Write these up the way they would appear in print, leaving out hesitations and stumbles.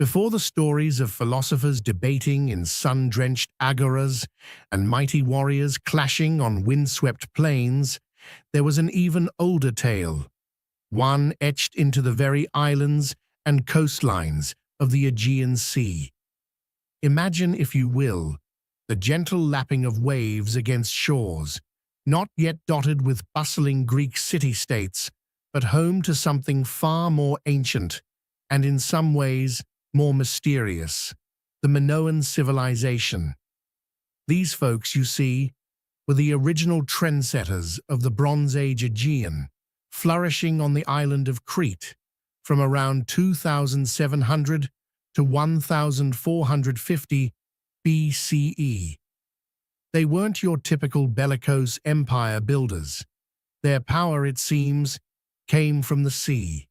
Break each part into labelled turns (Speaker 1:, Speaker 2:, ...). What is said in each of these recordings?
Speaker 1: Before the stories of philosophers debating in sun-drenched agoras and mighty warriors clashing on windswept plains, there was an even older tale, one etched into the very islands and coastlines of the Aegean Sea. Imagine, if you will, the gentle lapping of waves against shores, not yet dotted with bustling Greek city-states, but home to something far more ancient and, in some ways, more mysterious, the Minoan civilization. These folks, you see, were the original trendsetters of the Bronze Age Aegean, flourishing on the island of Crete from around 2700 to 1450 BCE. They weren't your typical bellicose empire builders. Their power, it seems, came from the sea.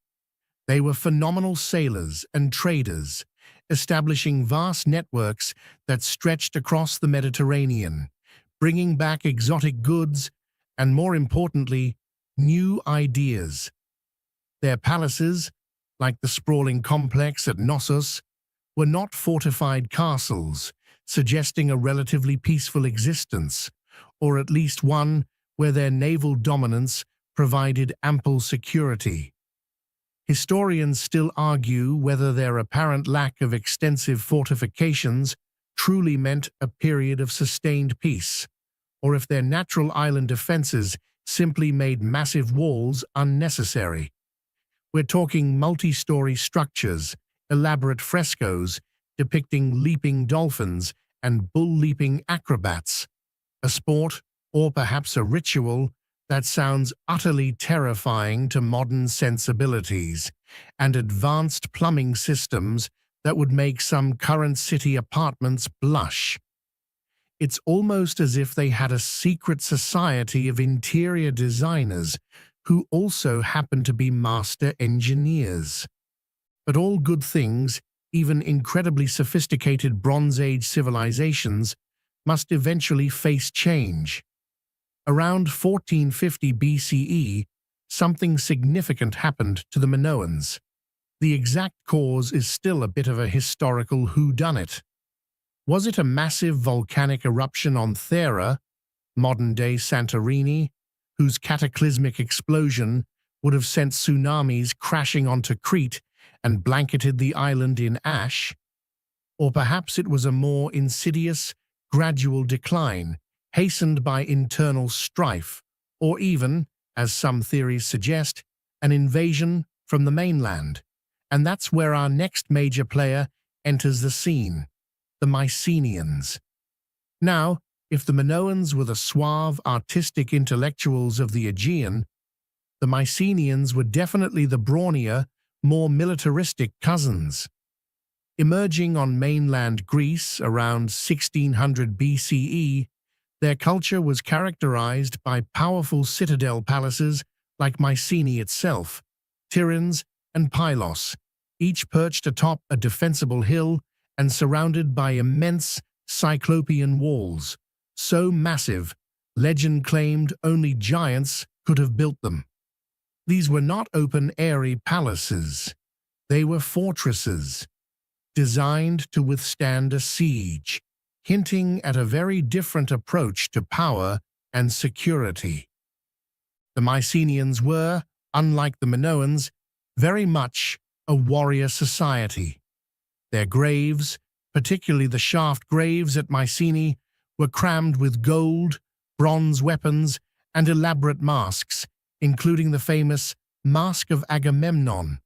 Speaker 1: They were phenomenal sailors and traders, establishing vast networks that stretched across the Mediterranean, bringing back exotic goods and, more importantly, new ideas. Their palaces, like the sprawling complex at Knossos, were not fortified castles, suggesting a relatively peaceful existence, or at least one where their naval dominance provided ample security. Historians still argue whether their apparent lack of extensive fortifications truly meant a period of sustained peace, or if their natural island defenses simply made massive walls unnecessary. We're talking multi-story structures, elaborate frescoes depicting leaping dolphins and bull-leaping acrobats, a sport, or perhaps a ritual, that sounds utterly terrifying to modern sensibilities, and advanced plumbing systems that would make some current city apartments blush. It's almost as if they had a secret society of interior designers who also happened to be master engineers. But all good things, even incredibly sophisticated Bronze Age civilizations, must eventually face change. Around 1450 BCE, something significant happened to the Minoans. The exact cause is still a bit of a historical whodunit. Was it a massive volcanic eruption on Thera, modern-day Santorini, whose cataclysmic explosion would have sent tsunamis crashing onto Crete and blanketed the island in ash? Or perhaps it was a more insidious, gradual decline, hastened by internal strife, or even, as some theories suggest, an invasion from the mainland. And that's where our next major player enters the scene, the Mycenaeans. Now, if the Minoans were the suave, artistic intellectuals of the Aegean, the Mycenaeans were definitely the brawnier, more militaristic cousins. Emerging on mainland Greece around 1600 BCE, their culture was characterized by powerful citadel palaces like Mycenae itself, Tiryns and Pylos, each perched atop a defensible hill and surrounded by immense cyclopean walls, so massive, legend claimed only giants could have built them. These were not open-airy palaces. They were fortresses, designed to withstand a siege, hinting at a very different approach to power and security. The Mycenaeans were, unlike the Minoans, very much a warrior society. Their graves, particularly the shaft graves at Mycenae, were crammed with gold, bronze weapons, and elaborate masks, including the famous Mask of Agamemnon,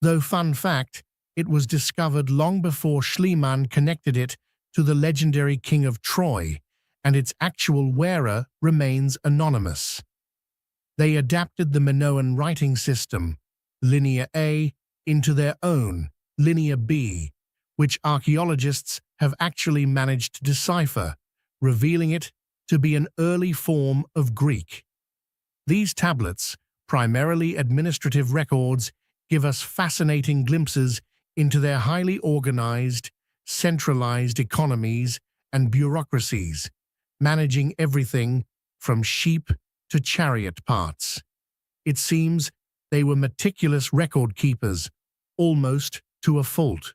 Speaker 1: though, fun fact, it was discovered long before Schliemann connected it to the legendary King of Troy, and its actual wearer remains anonymous. They adapted the Minoan writing system, Linear A, into their own, Linear B, which archaeologists have actually managed to decipher, revealing it to be an early form of Greek. These tablets, primarily administrative records, give us fascinating glimpses into their highly organized, centralized economies and bureaucracies, managing everything from sheep to chariot parts. It seems they were meticulous record keepers, almost to a fault.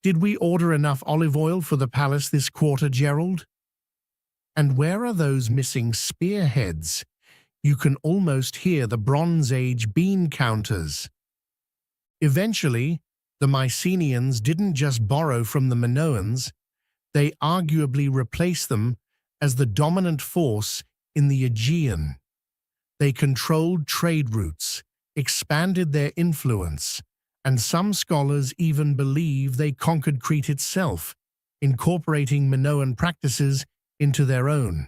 Speaker 1: Did we order enough olive oil for the palace this quarter, Gerald? And where are those missing spearheads? You can almost hear the Bronze Age bean counters. Eventually, the Mycenaeans didn't just borrow from the Minoans, they arguably replaced them as the dominant force in the Aegean. They controlled trade routes, expanded their influence, and some scholars even believe they conquered Crete itself, incorporating Minoan practices into their own.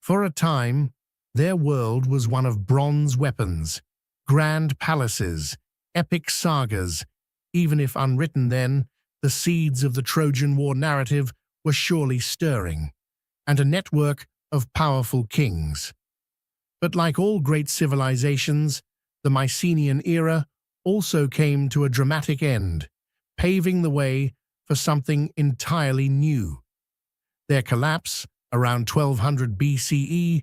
Speaker 1: For a time, their world was one of bronze weapons, grand palaces, epic sagas. Even if unwritten then, the seeds of the Trojan War narrative were surely stirring, and a network of powerful kings. But like all great civilizations, the Mycenaean era also came to a dramatic end, paving the way for something entirely new. Their collapse, around 1200 BCE,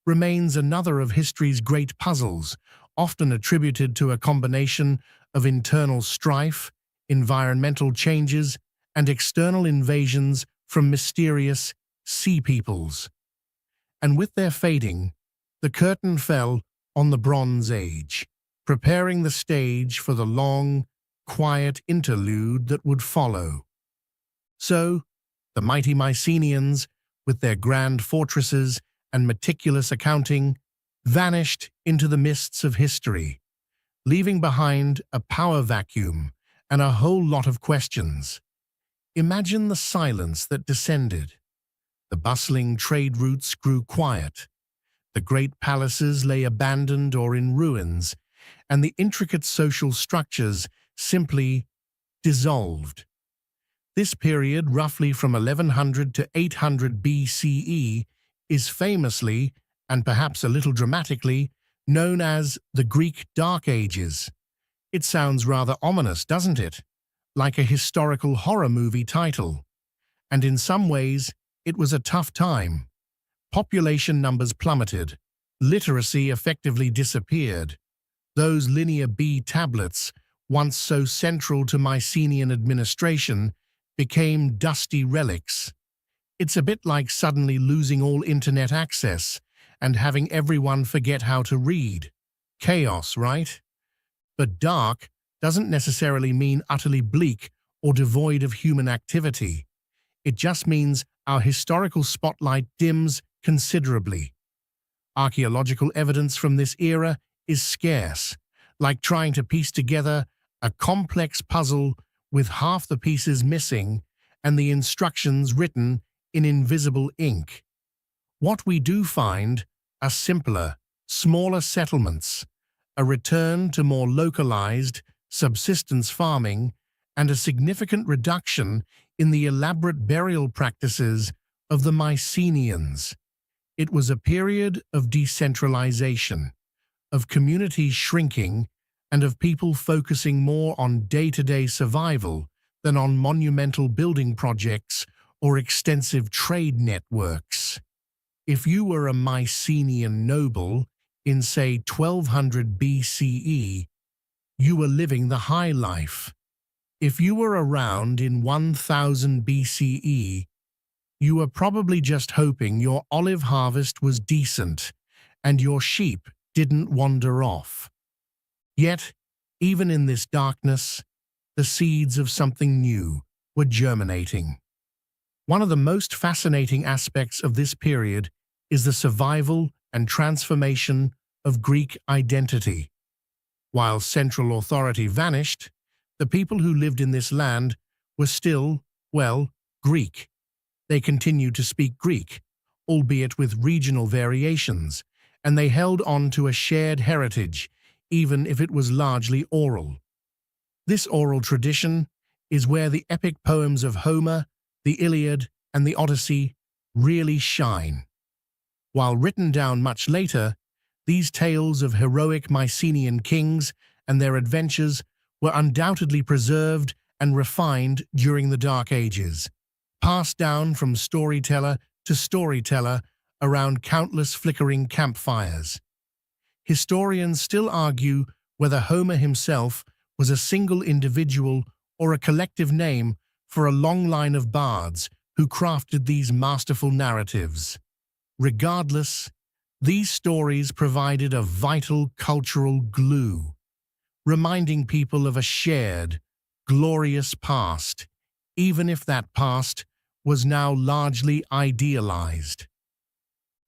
Speaker 1: remains another of history's great puzzles, often attributed to a combination of internal strife, environmental changes, and external invasions from mysterious sea peoples. And with their fading, the curtain fell on the Bronze Age, preparing the stage for the long, quiet interlude that would follow. So, the mighty Mycenaeans, with their grand fortresses and meticulous accounting, vanished into the mists of history, leaving behind a power vacuum and a whole lot of questions. Imagine the silence that descended. The bustling trade routes grew quiet. The great palaces lay abandoned or in ruins, and the intricate social structures simply dissolved. This period, roughly from 1100 to 800 BCE, is famously, and perhaps a little dramatically, known as the Greek Dark Ages. It sounds rather ominous, doesn't it? Like a historical horror movie title. And in some ways, it was a tough time. Population numbers plummeted. Literacy effectively disappeared. Those linear B tablets, once so central to Mycenaean administration, became dusty relics. It's a bit like suddenly losing all internet access and having everyone forget how to read. Chaos, right? But dark doesn't necessarily mean utterly bleak or devoid of human activity. It just means our historical spotlight dims considerably. Archaeological evidence from this era is scarce, like trying to piece together a complex puzzle with half the pieces missing and the instructions written in invisible ink. What we do find are simpler, smaller settlements, a return to more localized subsistence farming, and a significant reduction in the elaborate burial practices of the Mycenaeans. It was a period of decentralization, of communities shrinking, and of people focusing more on day-to-day survival than on monumental building projects or extensive trade networks. If you were a Mycenaean noble in, say, 1200 BCE, you were living the high life. If you were around in 1000 BCE, you were probably just hoping your olive harvest was decent and your sheep didn't wander off. Yet, even in this darkness, the seeds of something new were germinating. One of the most fascinating aspects of this period is the survival and transformation of Greek identity. While central authority vanished, the people who lived in this land were still, well, Greek. They continued to speak Greek, albeit with regional variations, and they held on to a shared heritage, even if it was largely oral. This oral tradition is where the epic poems of Homer, the Iliad, and the Odyssey really shine. While written down much later, these tales of heroic Mycenaean kings and their adventures were undoubtedly preserved and refined during the Dark Ages, passed down from storyteller to storyteller around countless flickering campfires. Historians still argue whether Homer himself was a single individual or a collective name for a long line of bards who crafted these masterful narratives. Regardless, these stories provided a vital cultural glue, reminding people of a shared, glorious past, even if that past was now largely idealized.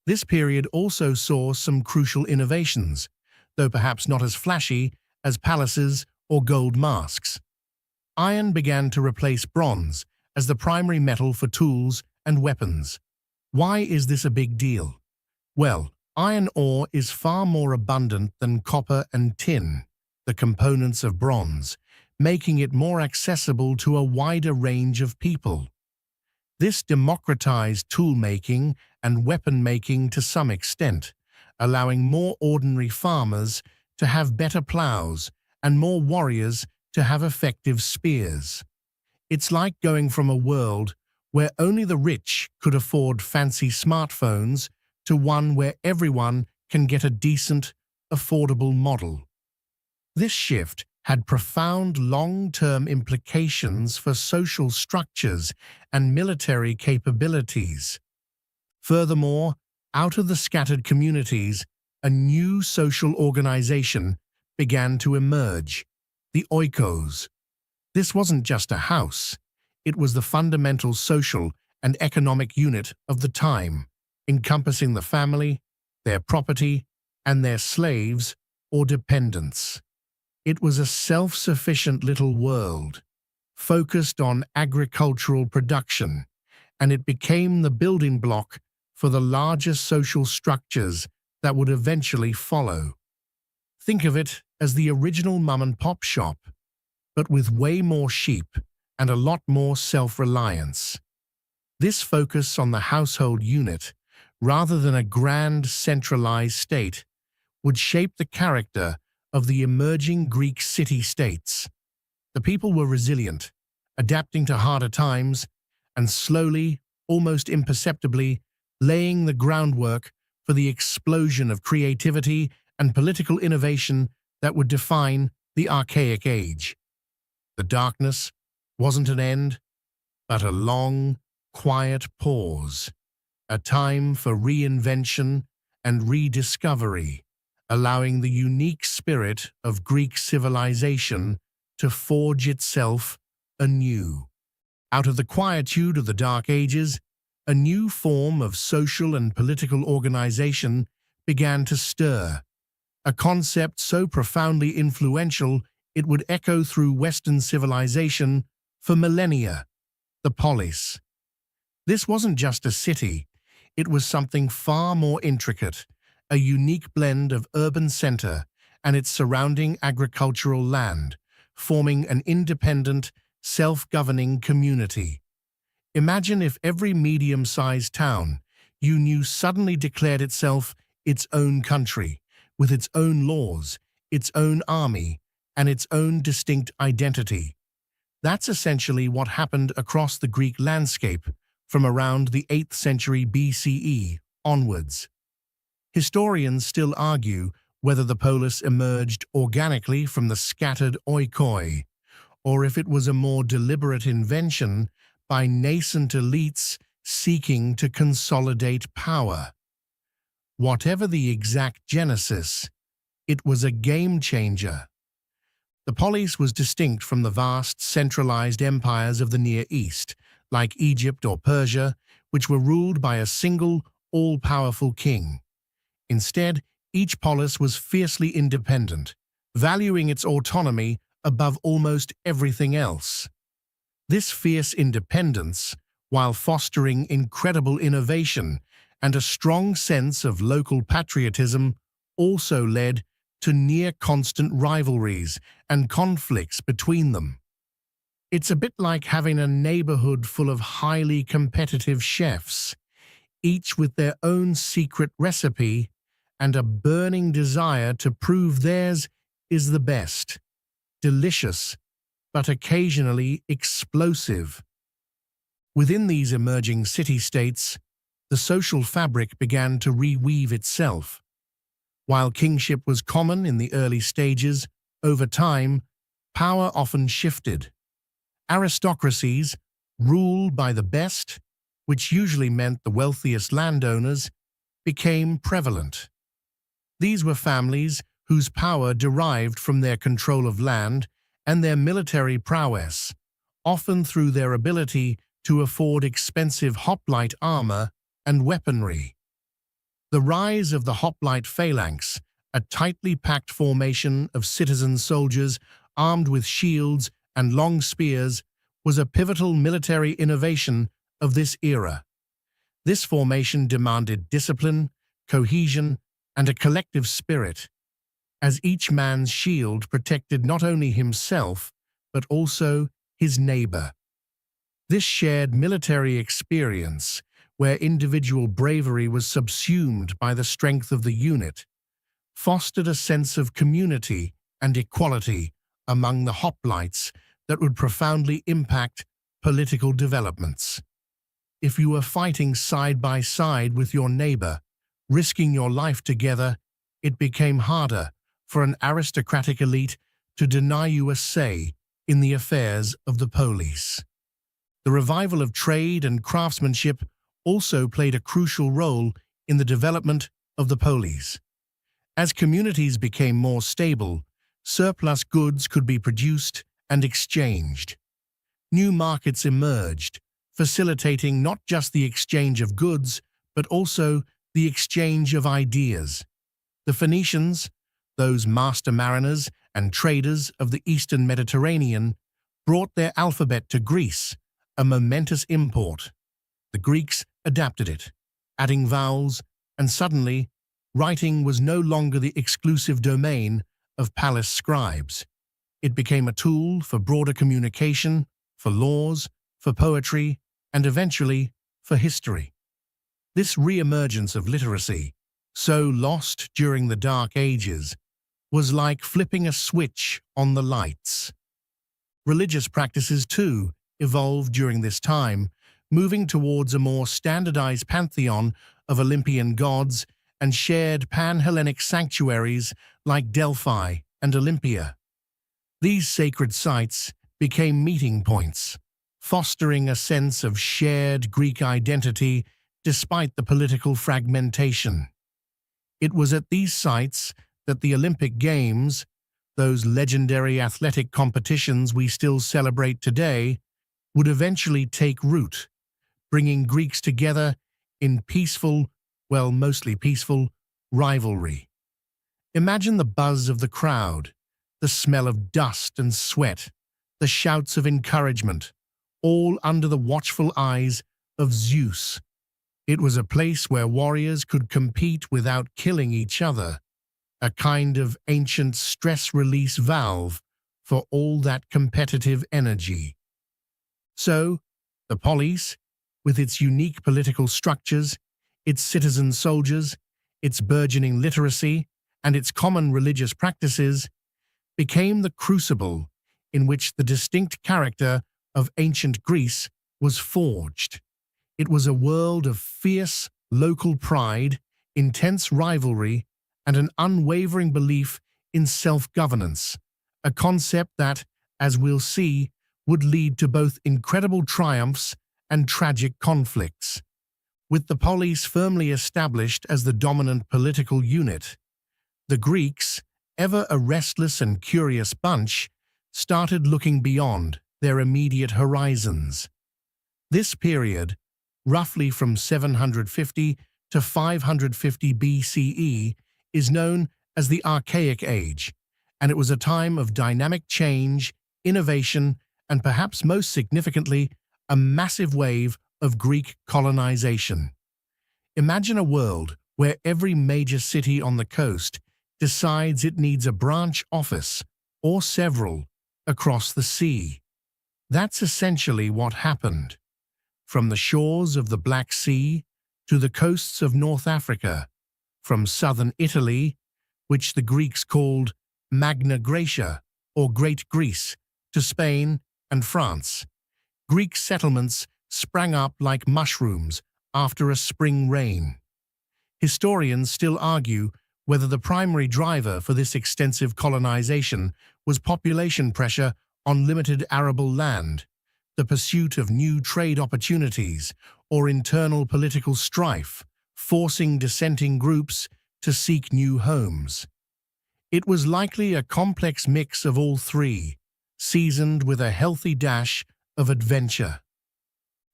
Speaker 1: This period also saw some crucial innovations, though perhaps not as flashy as palaces or gold masks. Iron began to replace bronze as the primary metal for tools and weapons. Why is this a big deal? Well, iron ore is far more abundant than copper and tin, the components of bronze, making it more accessible to a wider range of people. This democratized tool-making and weapon-making to some extent, allowing more ordinary farmers to have better plows and more warriors to have effective spears. It's like going from a world where only the rich could afford fancy smartphones to one where everyone can get a decent, affordable model. This shift had profound long-term implications for social structures and military capabilities. Furthermore, out of the scattered communities, a new social organization began to emerge, the oikos. This wasn't just a house, it was the fundamental social and economic unit of the time, encompassing the family, their property, and their slaves or dependents. It was a self-sufficient little world, focused on agricultural production, and it became the building block for the larger social structures that would eventually follow. Think of it as the original mom-and-pop shop, but with way more sheep and a lot more self-reliance. This focus on the household unit, rather than a grand centralized state, would shape the character of the emerging Greek city-states. The people were resilient, adapting to harder times, and slowly, almost imperceptibly, laying the groundwork for the explosion of creativity and political innovation that would define the archaic age. The darkness wasn't an end, but a long, quiet pause, a time for reinvention and rediscovery, allowing the unique spirit of Greek civilization to forge itself anew. Out of the quietude of the Dark Ages, a new form of social and political organization began to stir, a concept so profoundly influential it would echo through Western civilization for millennia: the polis. This wasn't just a city, it was something far more intricate, a unique blend of urban center and its surrounding agricultural land, forming an independent, self-governing community. Imagine if every medium-sized town you knew suddenly declared itself its own country, with its own laws, its own army, and its own distinct identity. That's essentially what happened across the Greek landscape from around the 8th century BCE onwards. Historians still argue whether the polis emerged organically from the scattered oikoi, or if it was a more deliberate invention by nascent elites seeking to consolidate power. Whatever the exact genesis, it was a game-changer. The polis was distinct from the vast, centralized empires of the Near East, like Egypt or Persia, which were ruled by a single, all-powerful king. Instead, each polis was fiercely independent, valuing its autonomy above almost everything else. This fierce independence, while fostering incredible innovation and a strong sense of local patriotism, also led to near-constant rivalries and conflicts between them. It's a bit like having a neighborhood full of highly competitive chefs, each with their own secret recipe and a burning desire to prove theirs is the best. Delicious, but occasionally explosive. Within these emerging city-states, the social fabric began to reweave itself. While kingship was common in the early stages, over time, power often shifted. Aristocracies, rule by the best, which usually meant the wealthiest landowners, became prevalent. These were families whose power derived from their control of land and their military prowess, often through their ability to afford expensive hoplite armor and weaponry. The rise of the hoplite phalanx, a tightly packed formation of citizen soldiers armed with shields and long spears, was a pivotal military innovation of this era. This formation demanded discipline, cohesion, and a collective spirit, as each man's shield protected not only himself, but also his neighbor. This shared military experience, where individual bravery was subsumed by the strength of the unit, fostered a sense of community and equality among the hoplites that would profoundly impact political developments. If you were fighting side by side with your neighbor, risking your life together, it became harder for an aristocratic elite to deny you a say in the affairs of the polis. The revival of trade and craftsmanship also played a crucial role in the development of the polis. As communities became more stable, surplus goods could be produced and exchanged. New markets emerged, facilitating not just the exchange of goods, but also the exchange of ideas. The Phoenicians, those master mariners and traders of the Eastern Mediterranean, brought their alphabet to Greece, a momentous import. The Greeks adapted it, adding vowels, and suddenly, writing was no longer the exclusive domain of palace scribes. It became a tool for broader communication, for laws, for poetry, and eventually for history. This re-emergence of literacy, so lost during the Dark Ages, was like flipping a switch on the lights. Religious practices, too, evolved during this time, moving towards a more standardized pantheon of Olympian gods and shared pan-Hellenic sanctuaries like Delphi and Olympia. These sacred sites became meeting points, fostering a sense of shared Greek identity despite the political fragmentation. It was at these sites that the Olympic Games, those legendary athletic competitions we still celebrate today, would eventually take root, bringing Greeks together in peaceful, well, mostly peaceful, rivalry. Imagine the buzz of the crowd, the smell of dust and sweat, the shouts of encouragement, all under the watchful eyes of Zeus. It was a place where warriors could compete without killing each other, a kind of ancient stress release valve for all that competitive energy. So, the polis, with its unique political structures, its citizen soldiers, its burgeoning literacy, and its common religious practices, became the crucible in which the distinct character of ancient Greece was forged. It was a world of fierce local pride, intense rivalry, and an unwavering belief in self-governance, a concept that, as we'll see, would lead to both incredible triumphs and tragic conflicts. With the polis firmly established as the dominant political unit, the Greeks, ever a restless and curious bunch, started looking beyond their immediate horizons. This period, roughly from 750 to 550 BCE, is known as the Archaic Age, and it was a time of dynamic change, innovation, and perhaps most significantly, a massive wave of Greek colonization. Imagine a world where every major city on the coast decides it needs a branch office, or several, across the sea. That's essentially what happened. From the shores of the Black Sea to the coasts of North Africa, from southern Italy, which the Greeks called Magna Graecia, or Great Greece, to Spain and France, Greek settlements sprang up like mushrooms after a spring rain. Historians still argue whether the primary driver for this extensive colonization was population pressure on limited arable land, the pursuit of new trade opportunities or internal political strife, forcing dissenting groups to seek new homes. It was likely a complex mix of all three, seasoned with a healthy dash of adventure.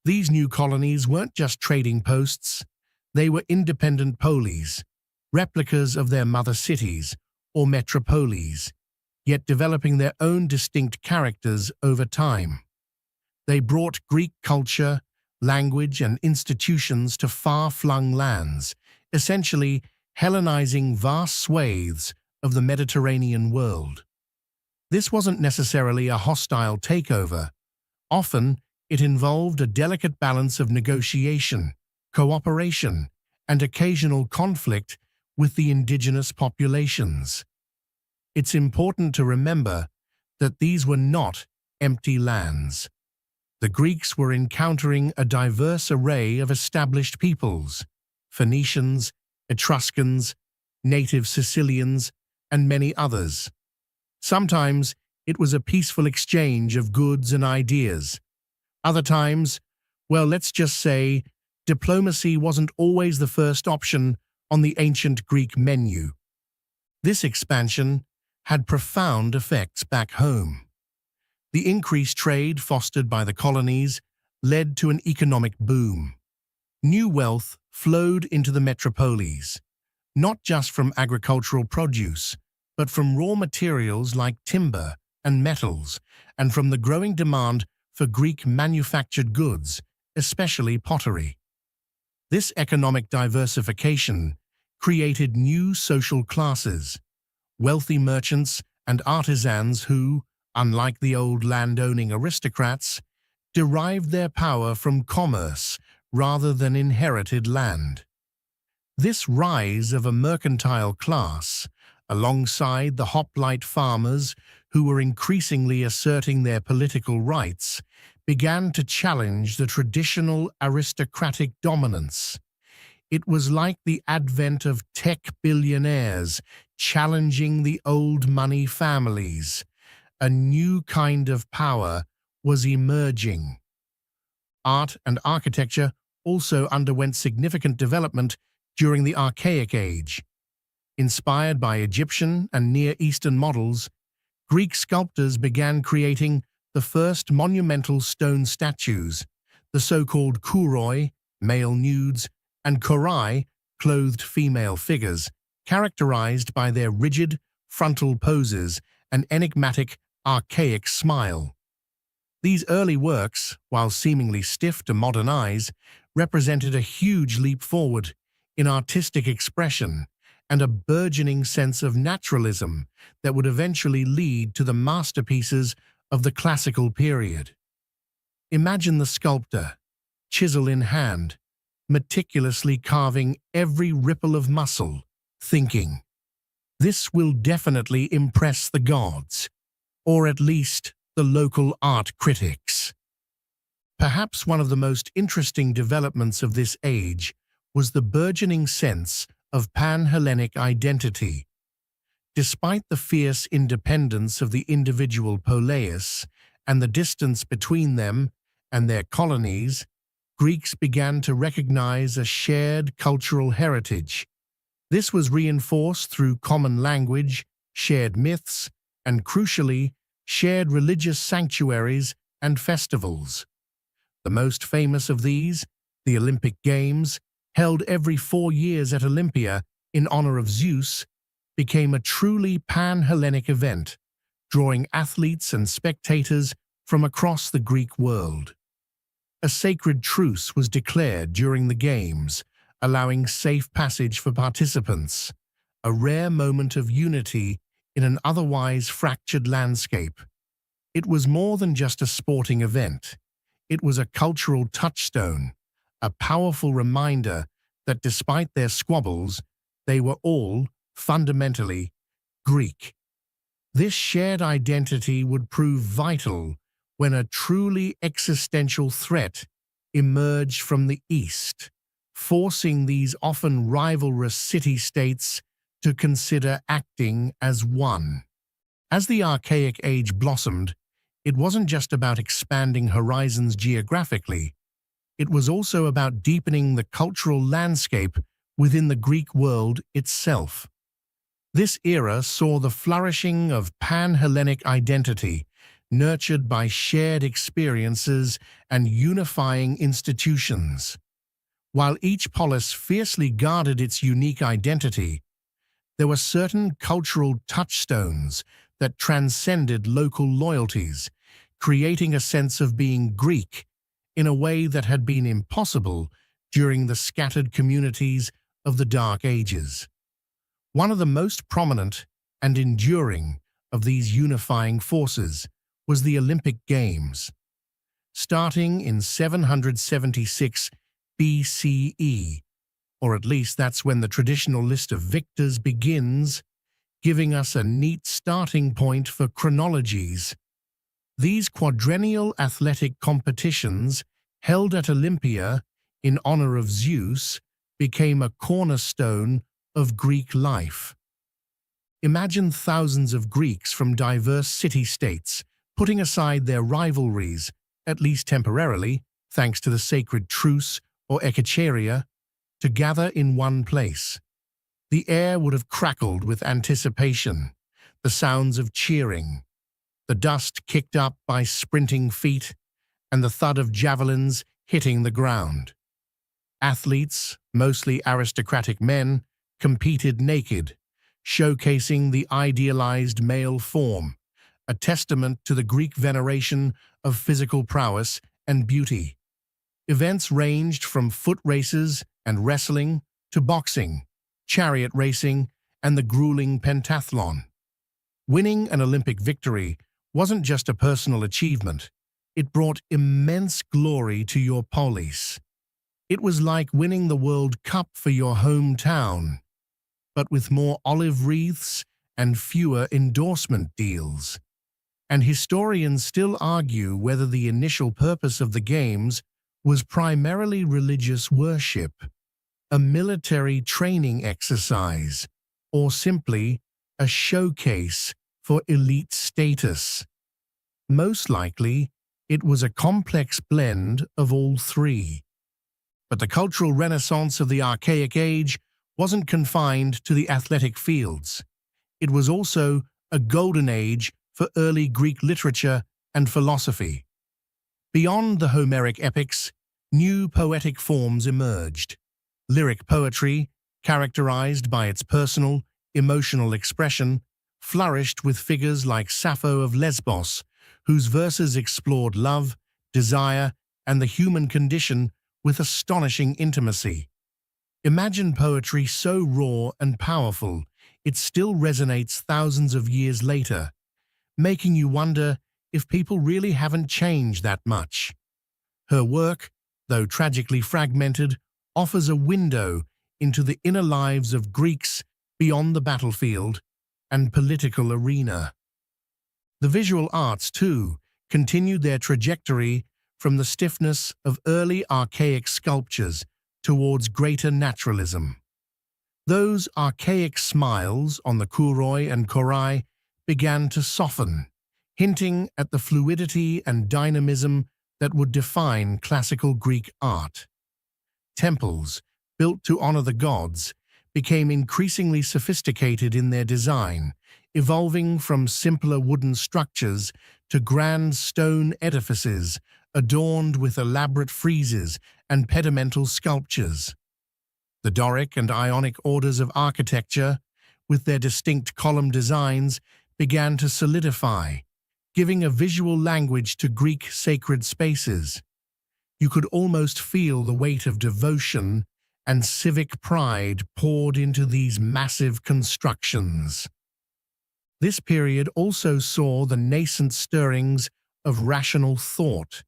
Speaker 1: These new colonies weren't just trading posts, they were independent polis, replicas of their mother cities or metropoles, yet developing their own distinct characters over time. They brought Greek culture, language, and institutions to far-flung lands, essentially Hellenizing vast swathes of the Mediterranean world. This wasn't necessarily a hostile takeover. Often, it involved a delicate balance of negotiation, cooperation, and occasional conflict with the indigenous populations. It's important to remember that these were not empty lands. The Greeks were encountering a diverse array of established peoples: Phoenicians, Etruscans, native Sicilians, and many others. Sometimes it was a peaceful exchange of goods and ideas. Other times, well, let's just say, diplomacy wasn't always the first option on the ancient Greek menu. This expansion had profound effects back home. The increased trade fostered by the colonies led to an economic boom. New wealth flowed into the metropoles, not just from agricultural produce, but from raw materials like timber and metals, and from the growing demand for Greek manufactured goods, especially pottery. This economic diversification created new social classes, wealthy merchants and artisans who, unlike the old landowning aristocrats, derived their power from commerce rather than inherited land. This rise of a mercantile class, alongside the hoplite farmers who were increasingly asserting their political rights, began to challenge the traditional aristocratic dominance. It was like the advent of tech billionaires challenging the old money families. A new kind of power was emerging. Art and architecture also underwent significant development during the Archaic Age. Inspired by Egyptian and Near Eastern models, Greek sculptors began creating the first monumental stone statues, the so-called kouroi, male nudes, and korai, clothed female figures, characterized by their rigid, frontal poses and enigmatic, archaic smile. These early works, while seemingly stiff to modern eyes, represented a huge leap forward in artistic expression and a burgeoning sense of naturalism that would eventually lead to the masterpieces of the classical period. Imagine the sculptor, chisel in hand, meticulously carving every ripple of muscle, thinking, "This will definitely impress the gods, or at least the local art critics." Perhaps one of the most interesting developments of this age was the burgeoning sense of pan-Hellenic identity. Despite the fierce independence of the individual poleis and the distance between them and their colonies, Greeks began to recognize a shared cultural heritage. This was reinforced through common language, shared myths, and crucially, shared religious sanctuaries and festivals. The most famous of these, the Olympic Games, held every 4 years at Olympia in honor of Zeus, became a truly pan-Hellenic event, drawing athletes and spectators from across the Greek world. A sacred truce was declared during the Games, allowing safe passage for participants, a rare moment of unity in an otherwise fractured landscape. It was more than just a sporting event. It was a cultural touchstone, a powerful reminder that despite their squabbles, they were all, fundamentally, Greek. This shared identity would prove vital when a truly existential threat emerged from the East, forcing these often rivalrous city-states to consider acting as one. As the Archaic Age blossomed, It wasn't just about expanding horizons geographically, it was also about deepening the cultural landscape within the Greek world itself. This era saw the flourishing of pan-Hellenic identity, nurtured by shared experiences and unifying institutions. While each polis fiercely guarded its unique identity, there were certain cultural touchstones that transcended local loyalties, creating a sense of being Greek in a way that had been impossible during the scattered communities of the Dark Ages. One of the most prominent and enduring of these unifying forces was the Olympic Games. Starting in 776 BCE, or at least that's when the traditional list of victors begins, giving us a neat starting point for chronologies. These quadrennial athletic competitions, held at Olympia in honor of Zeus, became a cornerstone of Greek life. Imagine thousands of Greeks from diverse city-states putting aside their rivalries, at least temporarily, thanks to the sacred truce or ekacheria, to gather in one place. The air would have crackled with anticipation, the sounds of cheering, the dust kicked up by sprinting feet, and the thud of javelins hitting the ground. Athletes, mostly aristocratic men, competed naked, showcasing the idealized male form, a testament to the Greek veneration of physical prowess and beauty. Events ranged from foot races and wrestling to boxing, chariot racing, and the grueling pentathlon. Winning an Olympic victory wasn't just a personal achievement, it brought immense glory to your polis. It was like winning the World Cup for your hometown, but with more olive wreaths and fewer endorsement deals. And historians still argue whether the initial purpose of the Games was primarily religious worship, a military training exercise, or simply a showcase for elite status. Most likely, it was a complex blend of all three. But the cultural renaissance of the Archaic Age wasn't confined to the athletic fields. It was also a golden age for early Greek literature and philosophy. Beyond the Homeric epics, new poetic forms emerged. Lyric poetry, characterized by its personal, emotional expression, flourished with figures like Sappho of Lesbos, whose verses explored love, desire, and the human condition with astonishing intimacy. Imagine poetry so raw and powerful, it still resonates thousands of years later, making you wonder if people really haven't changed that much. Her work, though tragically fragmented, offers a window into the inner lives of Greeks beyond the battlefield and political arena. The visual arts, too, continued their trajectory from the stiffness of early archaic sculptures towards greater naturalism. Those archaic smiles on the kouroi and korai began to soften, hinting at the fluidity and dynamism that would define classical Greek art. Temples, built to honor the gods, became increasingly sophisticated in their design, evolving from simpler wooden structures to grand stone edifices adorned with elaborate friezes and pedimental sculptures. The Doric and Ionic orders of architecture, with their distinct column designs, began to solidify, giving a visual language to Greek sacred spaces. You could almost feel the weight of devotion and civic pride poured into these massive constructions. This period also saw the nascent stirrings of rational thought,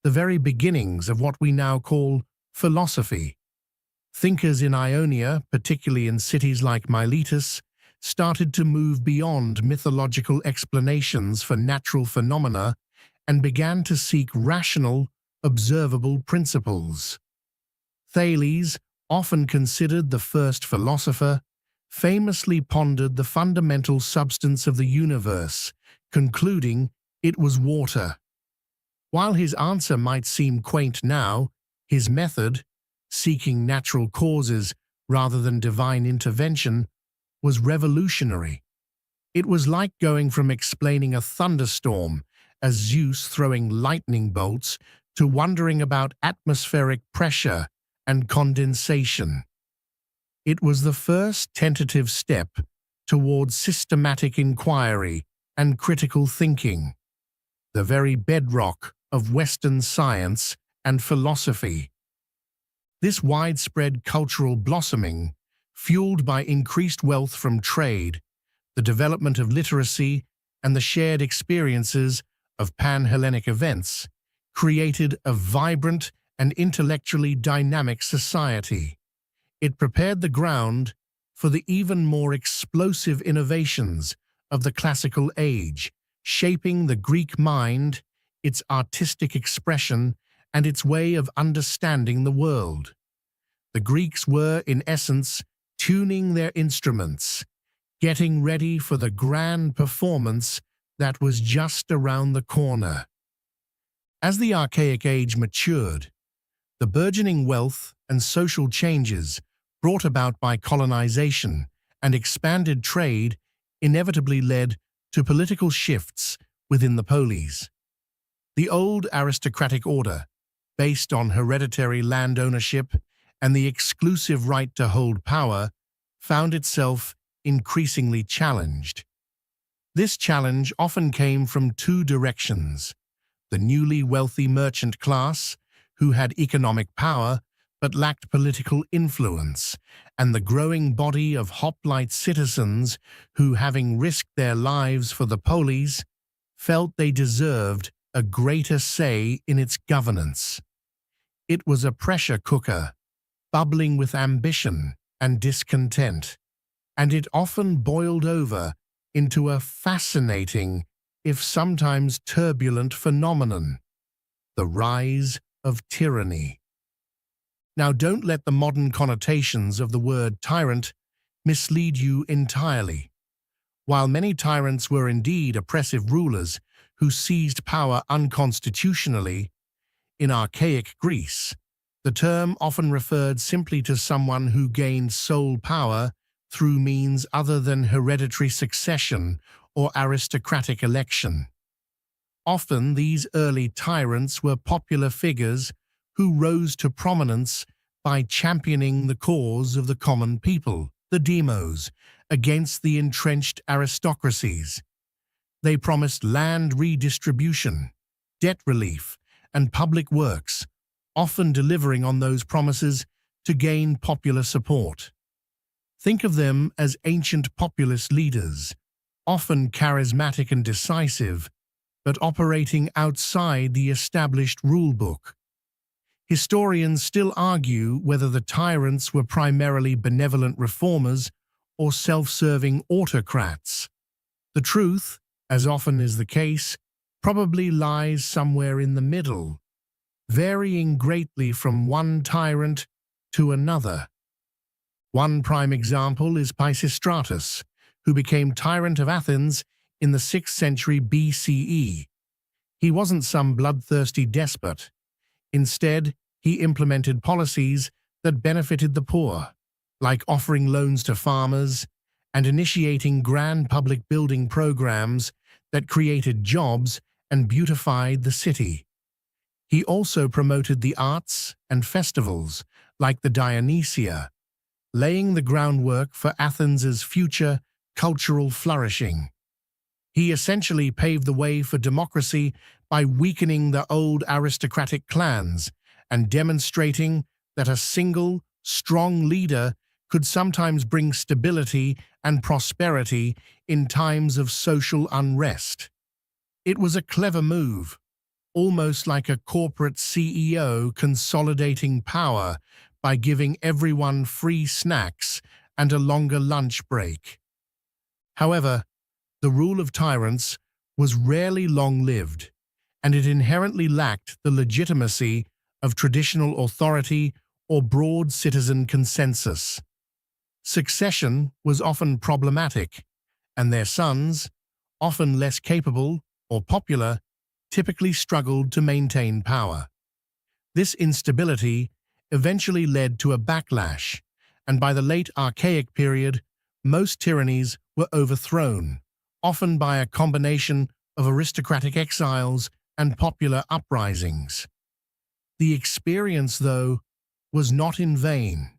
Speaker 1: the very beginnings of what we now call philosophy. Thinkers in Ionia, particularly in cities like Miletus, started to move beyond mythological explanations for natural phenomena and began to seek rational, observable principles. Thales, often considered the first philosopher, famously pondered the fundamental substance of the universe, concluding, It was water. While his answer might seem quaint now, his method, seeking natural causes rather than divine intervention, was revolutionary. It was like going from explaining a thunderstorm as Zeus throwing lightning bolts to wondering about atmospheric pressure and condensation. It was the first tentative step towards systematic inquiry and critical thinking, the very bedrock of Western science and philosophy. This widespread cultural blossoming, fueled by increased wealth from trade, the development of literacy, and the shared experiences of pan-Hellenic events, created a vibrant and intellectually dynamic society. It prepared the ground for the even more explosive innovations of the classical age, shaping the Greek mind, its artistic expression, and its way of understanding the world. The Greeks were, in essence, tuning their instruments, getting ready for the grand performance that was just around the corner. As the archaic age matured, the burgeoning wealth and social changes brought about by colonization and expanded trade inevitably led to political shifts within the polis. The old aristocratic order, based on hereditary land ownership and the exclusive right to hold power, found itself increasingly challenged. This challenge often came from two directions: the newly wealthy merchant class, who had economic power but lacked political influence, and the growing body of hoplite citizens who, having risked their lives for the polis, felt they deserved a greater say in its governance. It was a pressure cooker, bubbling with ambition and discontent, and it often boiled over into a fascinating, if sometimes turbulent phenomenon: the rise of tyranny. Now, don't let the modern connotations of the word tyrant mislead you entirely. While many tyrants were indeed oppressive rulers who seized power unconstitutionally, in archaic Greece, the term often referred simply to someone who gained sole power through means other than hereditary succession or aristocratic election. Often these early tyrants were popular figures who rose to prominence by championing the cause of the common people, the demos, against the entrenched aristocracies. They promised land redistribution, debt relief, and public works, often delivering on those promises to gain popular support. Think of them as ancient populist leaders, often charismatic and decisive, but operating outside the established rulebook. Historians still argue whether the tyrants were primarily benevolent reformers or self-serving autocrats. The truth, as often is the case, probably lies somewhere in the middle, varying greatly from one tyrant to another. One prime example is Pisistratus, who became tyrant of Athens in the 6th century BCE. He wasn't some bloodthirsty despot. Instead, he implemented policies that benefited the poor, like offering loans to farmers and initiating grand public building programs that created jobs and beautified the city. He also promoted the arts and festivals, like the Dionysia, laying the groundwork for Athens's future cultural flourishing. He essentially paved the way for democracy by weakening the old aristocratic clans and demonstrating that a single, strong leader could sometimes bring stability and prosperity in times of social unrest. It was a clever move, almost like a corporate CEO consolidating power by giving everyone free snacks and a longer lunch break. However, the rule of tyrants was rarely long-lived, and it inherently lacked the legitimacy of traditional authority or broad citizen consensus. Succession was often problematic, and their sons, often less capable or popular, typically struggled to maintain power. This instability eventually led to a backlash, and by the late Archaic period, most tyrannies were overthrown, often by a combination of aristocratic exiles and popular uprisings. The experience, though, was not in vain.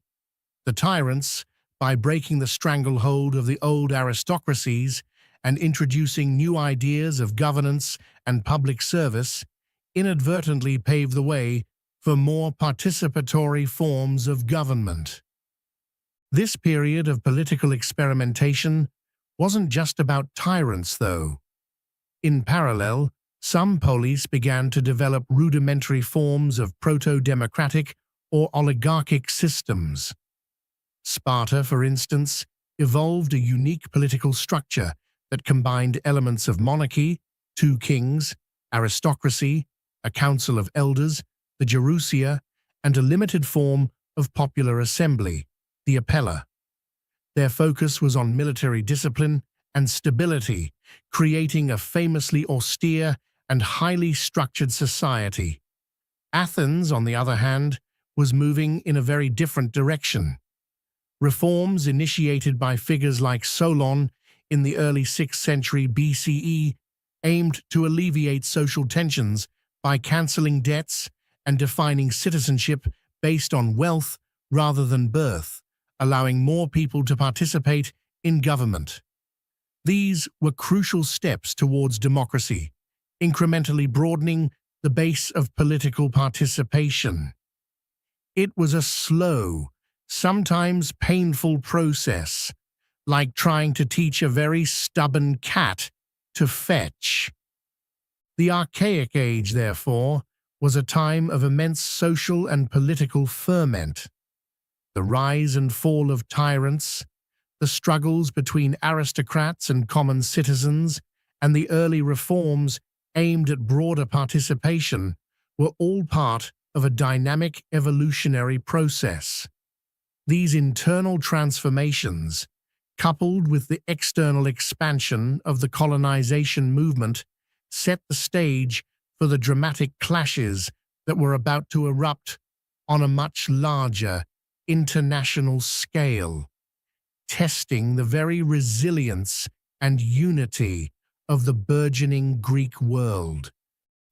Speaker 1: The tyrants, by breaking the stranglehold of the old aristocracies and introducing new ideas of governance and public service, inadvertently paved the way for more participatory forms of government. This period of political experimentation wasn't just about tyrants, though. In parallel, some polis began to develop rudimentary forms of proto-democratic or oligarchic systems. Sparta, for instance, evolved a unique political structure that combined elements of monarchy, two kings, aristocracy, a council of elders, the Gerousia, and a limited form of popular assembly, the Apella. Their focus was on military discipline and stability, creating a famously austere and highly structured society. Athens, on the other hand, was moving in a very different direction. Reforms initiated by figures like Solon in the early 6th century BCE aimed to alleviate social tensions by cancelling debts and defining citizenship based on wealth rather than birth, allowing more people to participate in government. These were crucial steps towards democracy, incrementally broadening the base of political participation. It was a slow, sometimes painful process, like trying to teach a very stubborn cat to fetch. The Archaic Age, therefore, was a time of immense social and political ferment. The rise and fall of tyrants, the struggles between aristocrats and common citizens, and the early reforms aimed at broader participation were all part of a dynamic evolutionary process. These internal transformations, coupled with the external expansion of the colonization movement, set the stage for the dramatic clashes that were about to erupt on a much larger international scale, testing the very resilience and unity of the burgeoning Greek world.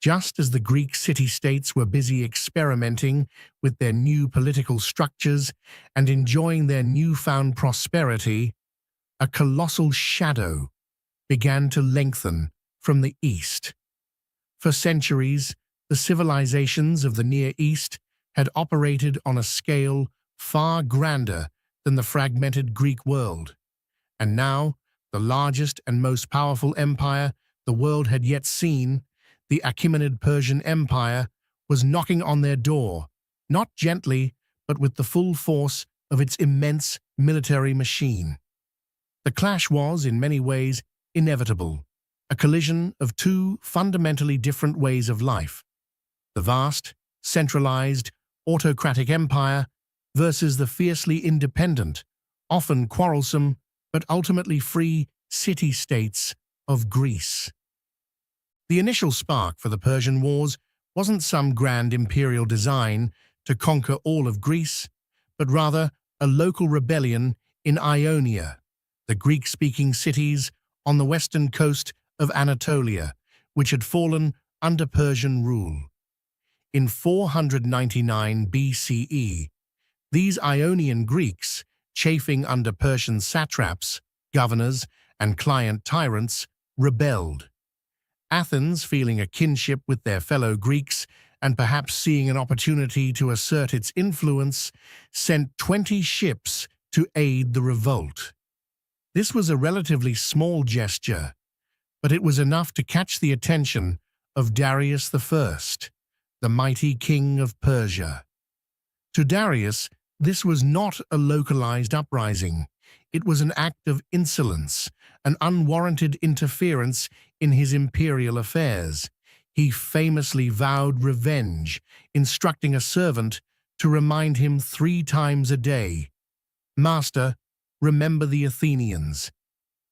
Speaker 1: Just as the Greek city-states were busy experimenting with their new political structures and enjoying their newfound prosperity, a colossal shadow began to lengthen from the east. For centuries, the civilizations of the Near East had operated on a scale far grander than the fragmented Greek world, and now the largest and most powerful empire the world had yet seen, the Achaemenid Persian Empire, was knocking on their door, not gently, but with the full force of its immense military machine. The clash was, in many ways, inevitable, a collision of two fundamentally different ways of life: the vast, centralized, autocratic empire versus the fiercely independent, often quarrelsome, but ultimately free city-states of Greece. The initial spark for the Persian Wars wasn't some grand imperial design to conquer all of Greece, but rather a local rebellion in Ionia, the Greek-speaking cities on the western coast of Anatolia, which had fallen under Persian rule. In 499 BCE, these Ionian Greeks, chafing under Persian satraps, governors, and client tyrants, rebelled. Athens, feeling a kinship with their fellow Greeks and perhaps seeing an opportunity to assert its influence, sent 20 ships to aid the revolt. This was a relatively small gesture, but it was enough to catch the attention of Darius I, the mighty king of Persia. To Darius, this was not a localized uprising. It was an act of insolence, an unwarranted interference in his imperial affairs. He famously vowed revenge, instructing a servant to remind him 3 times a day, "Master, remember the Athenians."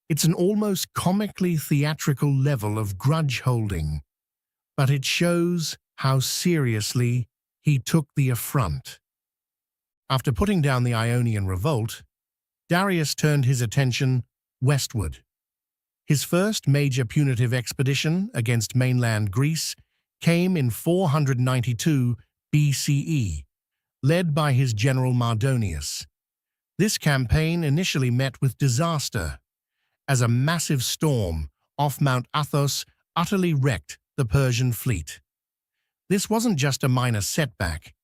Speaker 1: It's an almost comically theatrical level of grudge-holding, but it shows how seriously he took the affront. After putting down the Ionian revolt, Darius turned his attention westward. His first major punitive expedition against mainland Greece came in 492 BCE, led by his general Mardonius. This campaign initially met with disaster, as a massive storm off Mount Athos utterly wrecked the Persian fleet. This wasn't just a minor setback,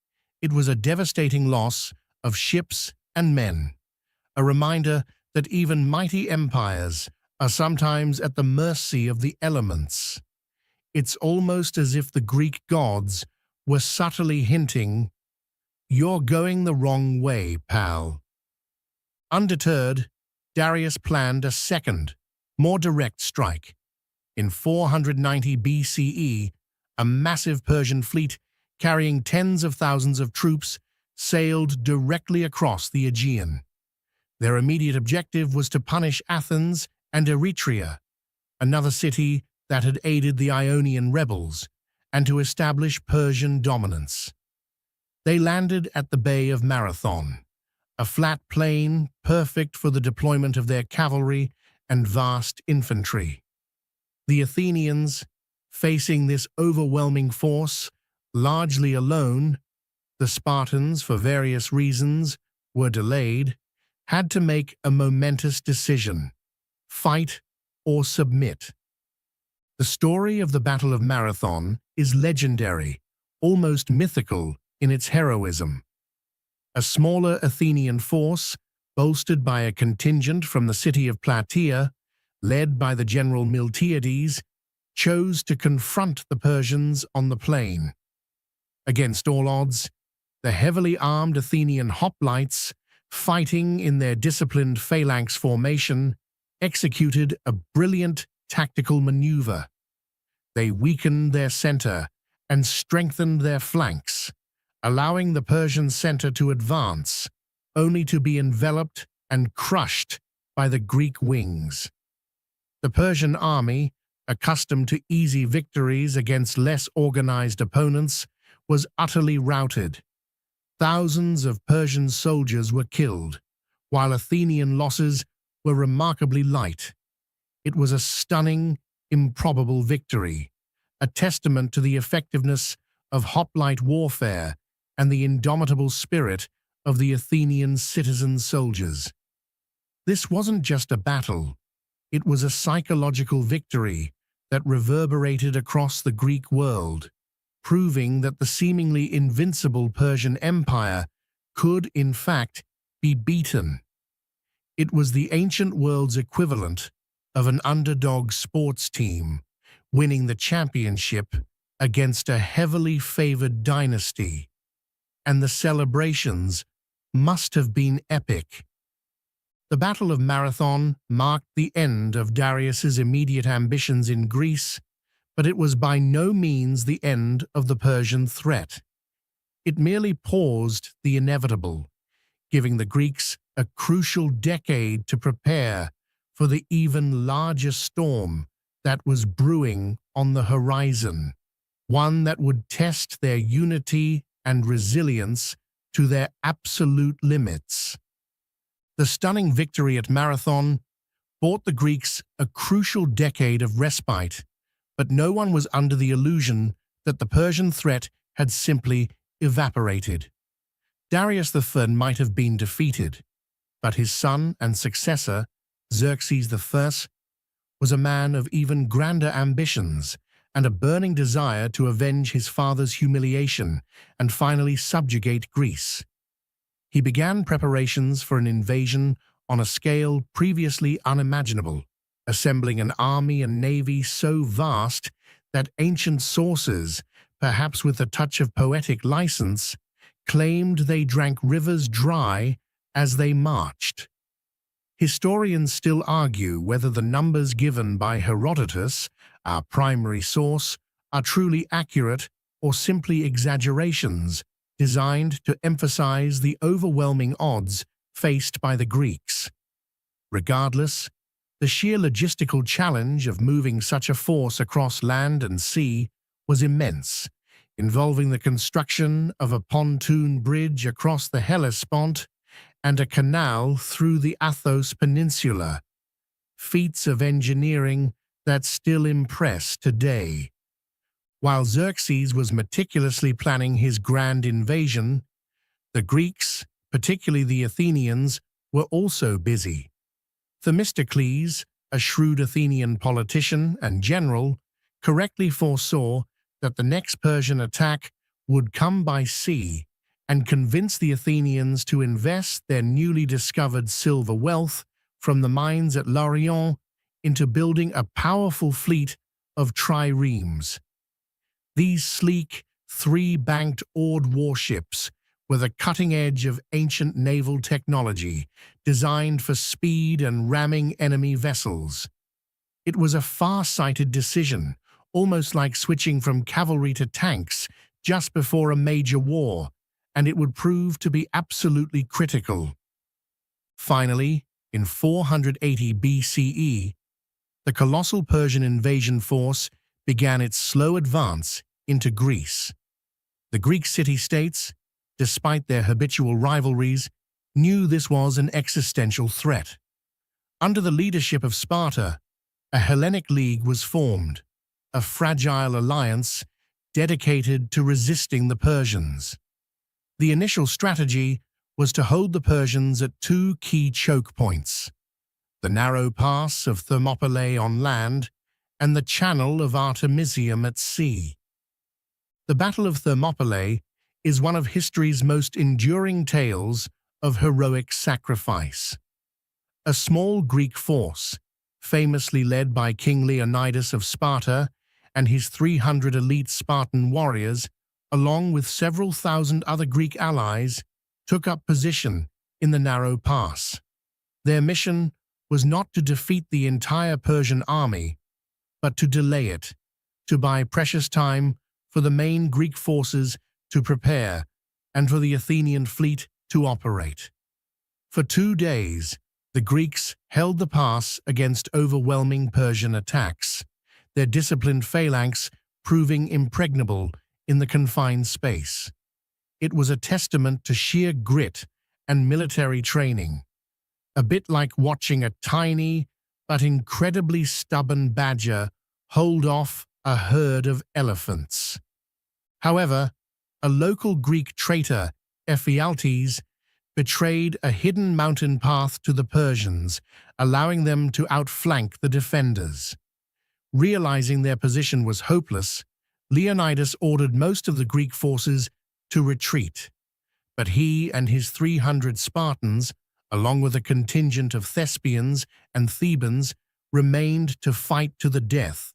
Speaker 1: it was a devastating loss of ships and men, a reminder that even mighty empires are sometimes at the mercy of the elements. It's almost as if the Greek gods were subtly hinting, "You're going the wrong way, pal." Undeterred, Darius planned a second, more direct strike. In 490 BCE, a massive Persian fleet carrying tens of thousands of troops sailed directly across the Aegean. Their immediate objective was to punish Athens and Eretria, another city that had aided the Ionian rebels, and to establish Persian dominance. They landed at the Bay of Marathon, a flat plain perfect for the deployment of their cavalry and vast infantry. The Athenians, facing this overwhelming force, largely alone, the Spartans, for various reasons, were delayed, had to make a momentous decision: fight or submit. The story of the Battle of Marathon is legendary, almost mythical in its heroism. A smaller Athenian force, bolstered by a contingent from the city of Plataea, led by the general Miltiades, chose to confront the Persians on the plain. Against all odds, the heavily armed Athenian hoplites, fighting in their disciplined phalanx formation, executed a brilliant tactical maneuver. They weakened their center and strengthened their flanks, allowing the Persian center to advance, only to be enveloped and crushed by the Greek wings. The Persian army, accustomed to easy victories against less organized opponents, was utterly routed. Thousands of Persian soldiers were killed, while Athenian losses were remarkably light. It was a stunning, improbable victory, a testament to the effectiveness of hoplite warfare and the indomitable spirit of the Athenian citizen soldiers. This wasn't just a battle, it was a psychological victory that reverberated across the Greek world, proving that the seemingly invincible Persian Empire could, in fact, be beaten. It was the ancient world's equivalent of an underdog sports team winning the championship against a heavily favored dynasty, and the celebrations must have been epic. The Battle of Marathon marked the end of Darius's immediate ambitions in Greece, but it was by no means the end of the Persian threat. It merely paused the inevitable, giving the Greeks a crucial decade to prepare for the even larger storm that was brewing on the horizon, one that would test their unity and resilience to their absolute limits. The stunning victory at Marathon brought the Greeks a crucial decade of respite, but no one was under the illusion that the Persian threat had simply evaporated. Darius I might have been defeated, but his son and successor, Xerxes I, was a man of even grander ambitions and a burning desire to avenge his father's humiliation and finally subjugate Greece. He began preparations for an invasion on a scale previously unimaginable, assembling an army and navy so vast that ancient sources, perhaps with a touch of poetic license, claimed they drank rivers dry as they marched. Historians still argue whether the numbers given by Herodotus, our primary source, are truly accurate or simply exaggerations designed to emphasize the overwhelming odds faced by the Greeks. Regardless, The sheer logistical challenge of moving such a force across land and sea was immense, involving the construction of a pontoon bridge across the Hellespont and a canal through the Athos Peninsula, feats of engineering that still impress today. While Xerxes was meticulously planning his grand invasion, the Greeks, particularly the Athenians, were also busy. Themistocles, a shrewd Athenian politician and general, correctly foresaw that the next Persian attack would come by sea and convince the Athenians to invest their newly discovered silver wealth from the mines at Lorient into building a powerful fleet of triremes. These sleek, three-banked oared warships were the cutting edge of ancient naval technology, designed for speed and ramming enemy vessels. It was a far-sighted decision, almost like switching from cavalry to tanks just before a major war, and it would prove to be absolutely critical. Finally, in 480 BCE, the colossal Persian invasion force began its slow advance into Greece. The Greek city-states, despite their habitual rivalries, knew this was an existential threat. Under the leadership of Sparta, a Hellenic League was formed, a fragile alliance dedicated to resisting the Persians. The initial strategy was to hold the Persians at two key choke points: the narrow pass of Thermopylae on land and the channel of Artemisium at sea. The Battle of Thermopylae is one of history's most enduring tales of heroic sacrifice. A small Greek force, famously led by King Leonidas of Sparta and his 300 elite Spartan warriors, along with several thousand other Greek allies, took up position in the narrow pass. Their mission was not to defeat the entire Persian army, but to delay it, to buy precious time for the main Greek forces to prepare and for the Athenian fleet to operate. For 2 days, the Greeks held the pass against overwhelming Persian attacks, their disciplined phalanx proving impregnable in the confined space. It was a testament to sheer grit and military training, a bit like watching a tiny but incredibly stubborn badger hold off a herd of elephants. However, a local Greek traitor, Ephialtes, betrayed a hidden mountain path to the Persians, allowing them to outflank the defenders. Realizing their position was hopeless, Leonidas ordered most of the Greek forces to retreat, but he and his 300 Spartans, along with a contingent of Thespians and Thebans, remained to fight to the death,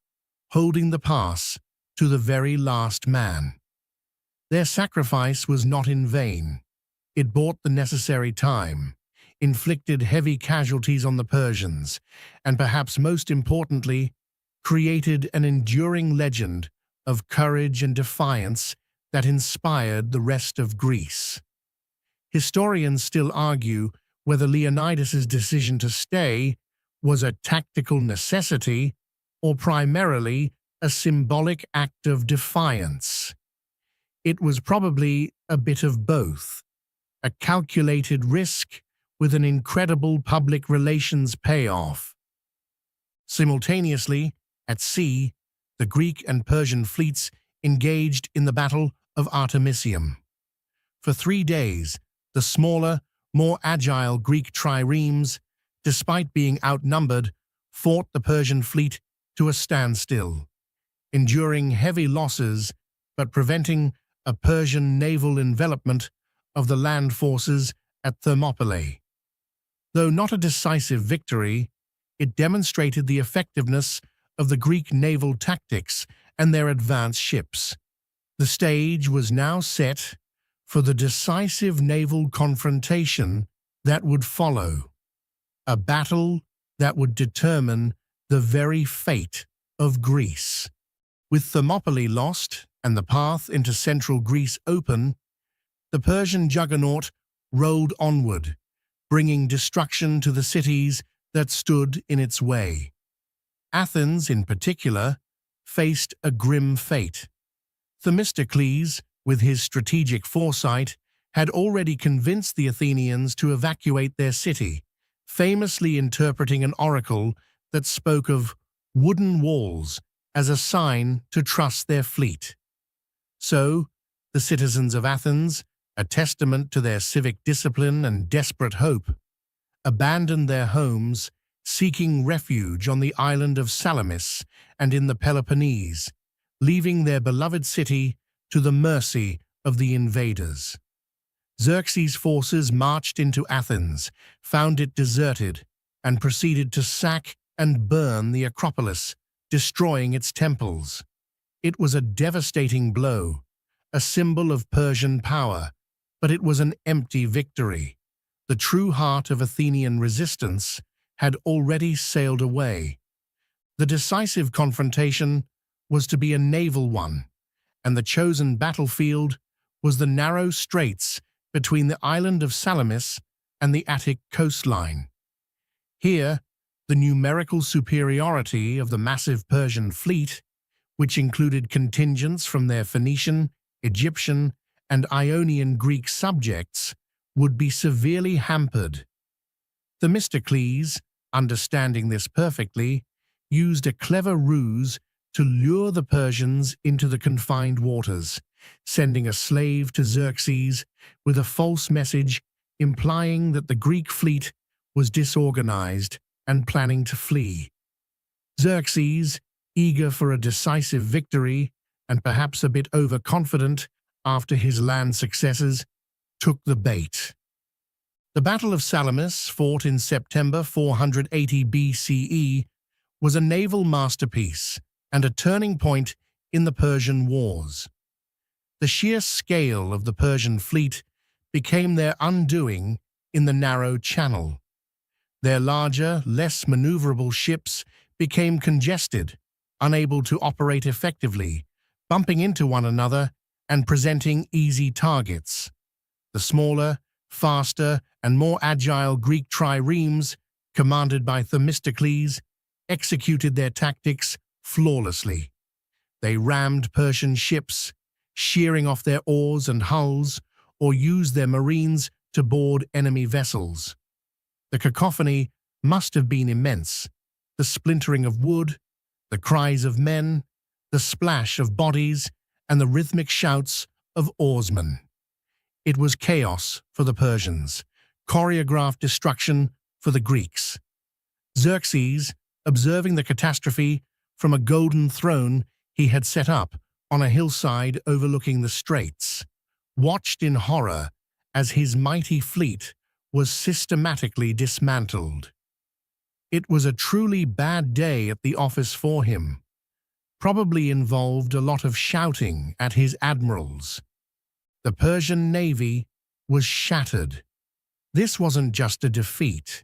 Speaker 1: holding the pass to the very last man. Their sacrifice was not in vain. It bought the necessary time, inflicted heavy casualties on the Persians, and perhaps most importantly, created an enduring legend of courage and defiance that inspired the rest of Greece. Historians still argue whether Leonidas's decision to stay was a tactical necessity or primarily a symbolic act of defiance. It was probably a bit of both, a calculated risk with an incredible public relations payoff. Simultaneously, at sea, the Greek and Persian fleets engaged in the Battle of Artemisium. For 3 days, the smaller, more agile Greek triremes, despite being outnumbered, fought the Persian fleet to a standstill, enduring heavy losses but preventing a Persian naval envelopment of the land forces at Thermopylae. Though not a decisive victory, it demonstrated the effectiveness of the Greek naval tactics and their advanced ships. The stage was now set for the decisive naval confrontation that would follow, a battle that would determine the very fate of Greece. With Thermopylae lost and the path into central Greece open, the Persian juggernaut rolled onward, bringing destruction to the cities that stood in its way. Athens, in particular, faced a grim fate. Themistocles, with his strategic foresight, had already convinced the Athenians to evacuate their city, famously interpreting an oracle that spoke of wooden walls as a sign to trust their fleet. So, the citizens of Athens, a testament to their civic discipline and desperate hope, abandoned their homes, seeking refuge on the island of Salamis and in the Peloponnese, leaving their beloved city to the mercy of the invaders. Xerxes' forces marched into Athens, found it deserted, and proceeded to sack and burn the Acropolis, destroying its temples. It was a devastating blow, a symbol of Persian power, but it was an empty victory. The true heart of Athenian resistance had already sailed away. The decisive confrontation was to be a naval one, and the chosen battlefield was the narrow straits between the island of Salamis and the Attic coastline. Here, the numerical superiority of the massive Persian fleet, which included contingents from their Phoenician, Egyptian, and Ionian Greek subjects, would be severely hampered. Themistocles, understanding this perfectly, used a clever ruse to lure the Persians into the confined waters, sending a slave to Xerxes with a false message implying that the Greek fleet was disorganized and planning to flee. Xerxes, eager for a decisive victory and perhaps a bit overconfident after his land successes, took the bait. The Battle of Salamis, fought in September 480 BCE, was a naval masterpiece and a turning point in the Persian Wars. The sheer scale of the Persian fleet became their undoing in the narrow channel. Their larger, less maneuverable ships became congested, unable to operate effectively, bumping into one another and presenting easy targets. The smaller, faster, and more agile Greek triremes, commanded by Themistocles, executed their tactics flawlessly. They rammed Persian ships, shearing off their oars and hulls, or used their marines to board enemy vessels. The cacophony must have been immense, the splintering of wood, the cries of men, the splash of bodies, and the rhythmic shouts of oarsmen. It was chaos for the Persians, choreographed destruction for the Greeks. Xerxes, observing the catastrophe from a golden throne he had set up on a hillside overlooking the straits, watched in horror as his mighty fleet was systematically dismantled. It was a truly bad day at the office for him. Probably involved a lot of shouting at his admirals. The Persian navy was shattered. This wasn't just a defeat.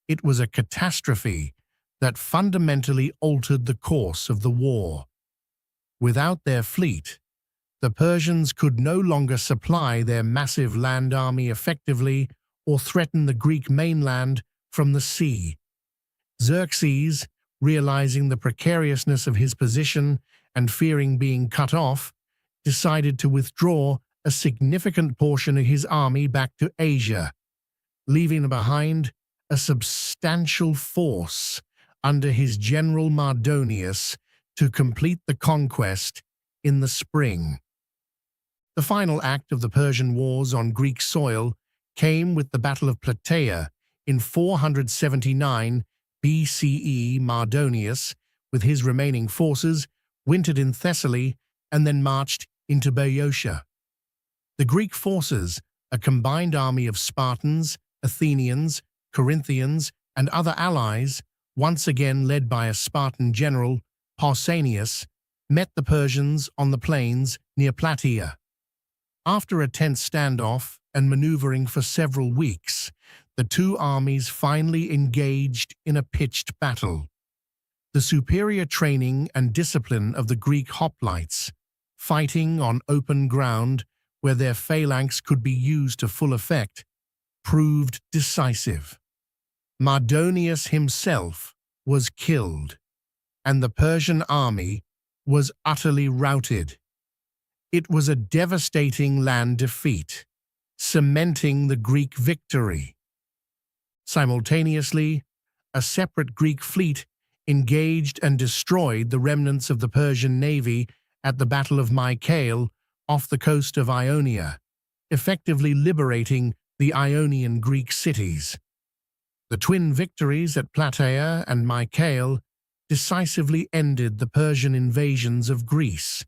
Speaker 1: It was a catastrophe that fundamentally altered the course of the war. Without their fleet, the Persians could no longer supply their massive land army effectively or threaten the Greek mainland from the sea. Xerxes, realizing the precariousness of his position and fearing being cut off, decided to withdraw a significant portion of his army back to Asia, leaving behind a substantial force under his general Mardonius to complete the conquest in the spring. The final act of the Persian Wars on Greek soil came with the Battle of Plataea in 479 BCE. Mardonius, with his remaining forces, wintered in Thessaly and then marched into Boeotia. The Greek forces, a combined army of Spartans, Athenians, Corinthians, and other allies, once again led by a Spartan general, Pausanias, met the Persians on the plains near Plataea. After a tense standoff and maneuvering for several weeks, the two armies finally engaged in a pitched battle. The superior training and discipline of the Greek hoplites, fighting on open ground where their phalanx could be used to full effect, proved decisive. Mardonius himself was killed, and the Persian army was utterly routed. It was a devastating land defeat, cementing the Greek victory. Simultaneously, a separate Greek fleet engaged and destroyed the remnants of the Persian navy at the Battle of Mycale off the coast of Ionia, effectively liberating the Ionian Greek cities. The twin victories at Plataea and Mycale decisively ended the Persian invasions of Greece.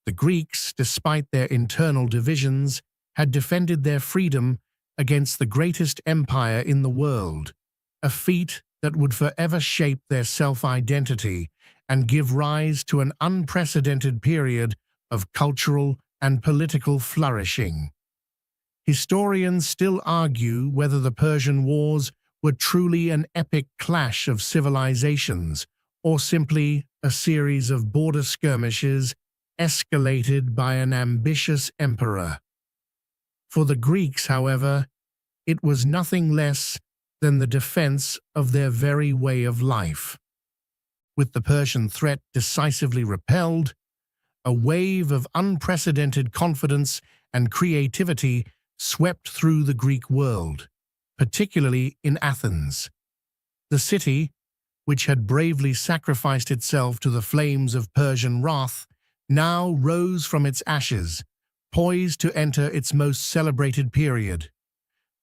Speaker 1: The Greeks, despite their internal divisions, had defended their freedom against the greatest empire in the world, a feat that would forever shape their self-identity and give rise to an unprecedented period of cultural and political flourishing. Historians still argue whether the Persian Wars were truly an epic clash of civilizations or simply a series of border skirmishes escalated by an ambitious emperor. For the Greeks, however, it was nothing less than the defense of their very way of life. With the Persian threat decisively repelled, a wave of unprecedented confidence and creativity swept through the Greek world, particularly in Athens. The city, which had bravely sacrificed itself to the flames of Persian wrath, now rose from its ashes, poised to enter its most celebrated period,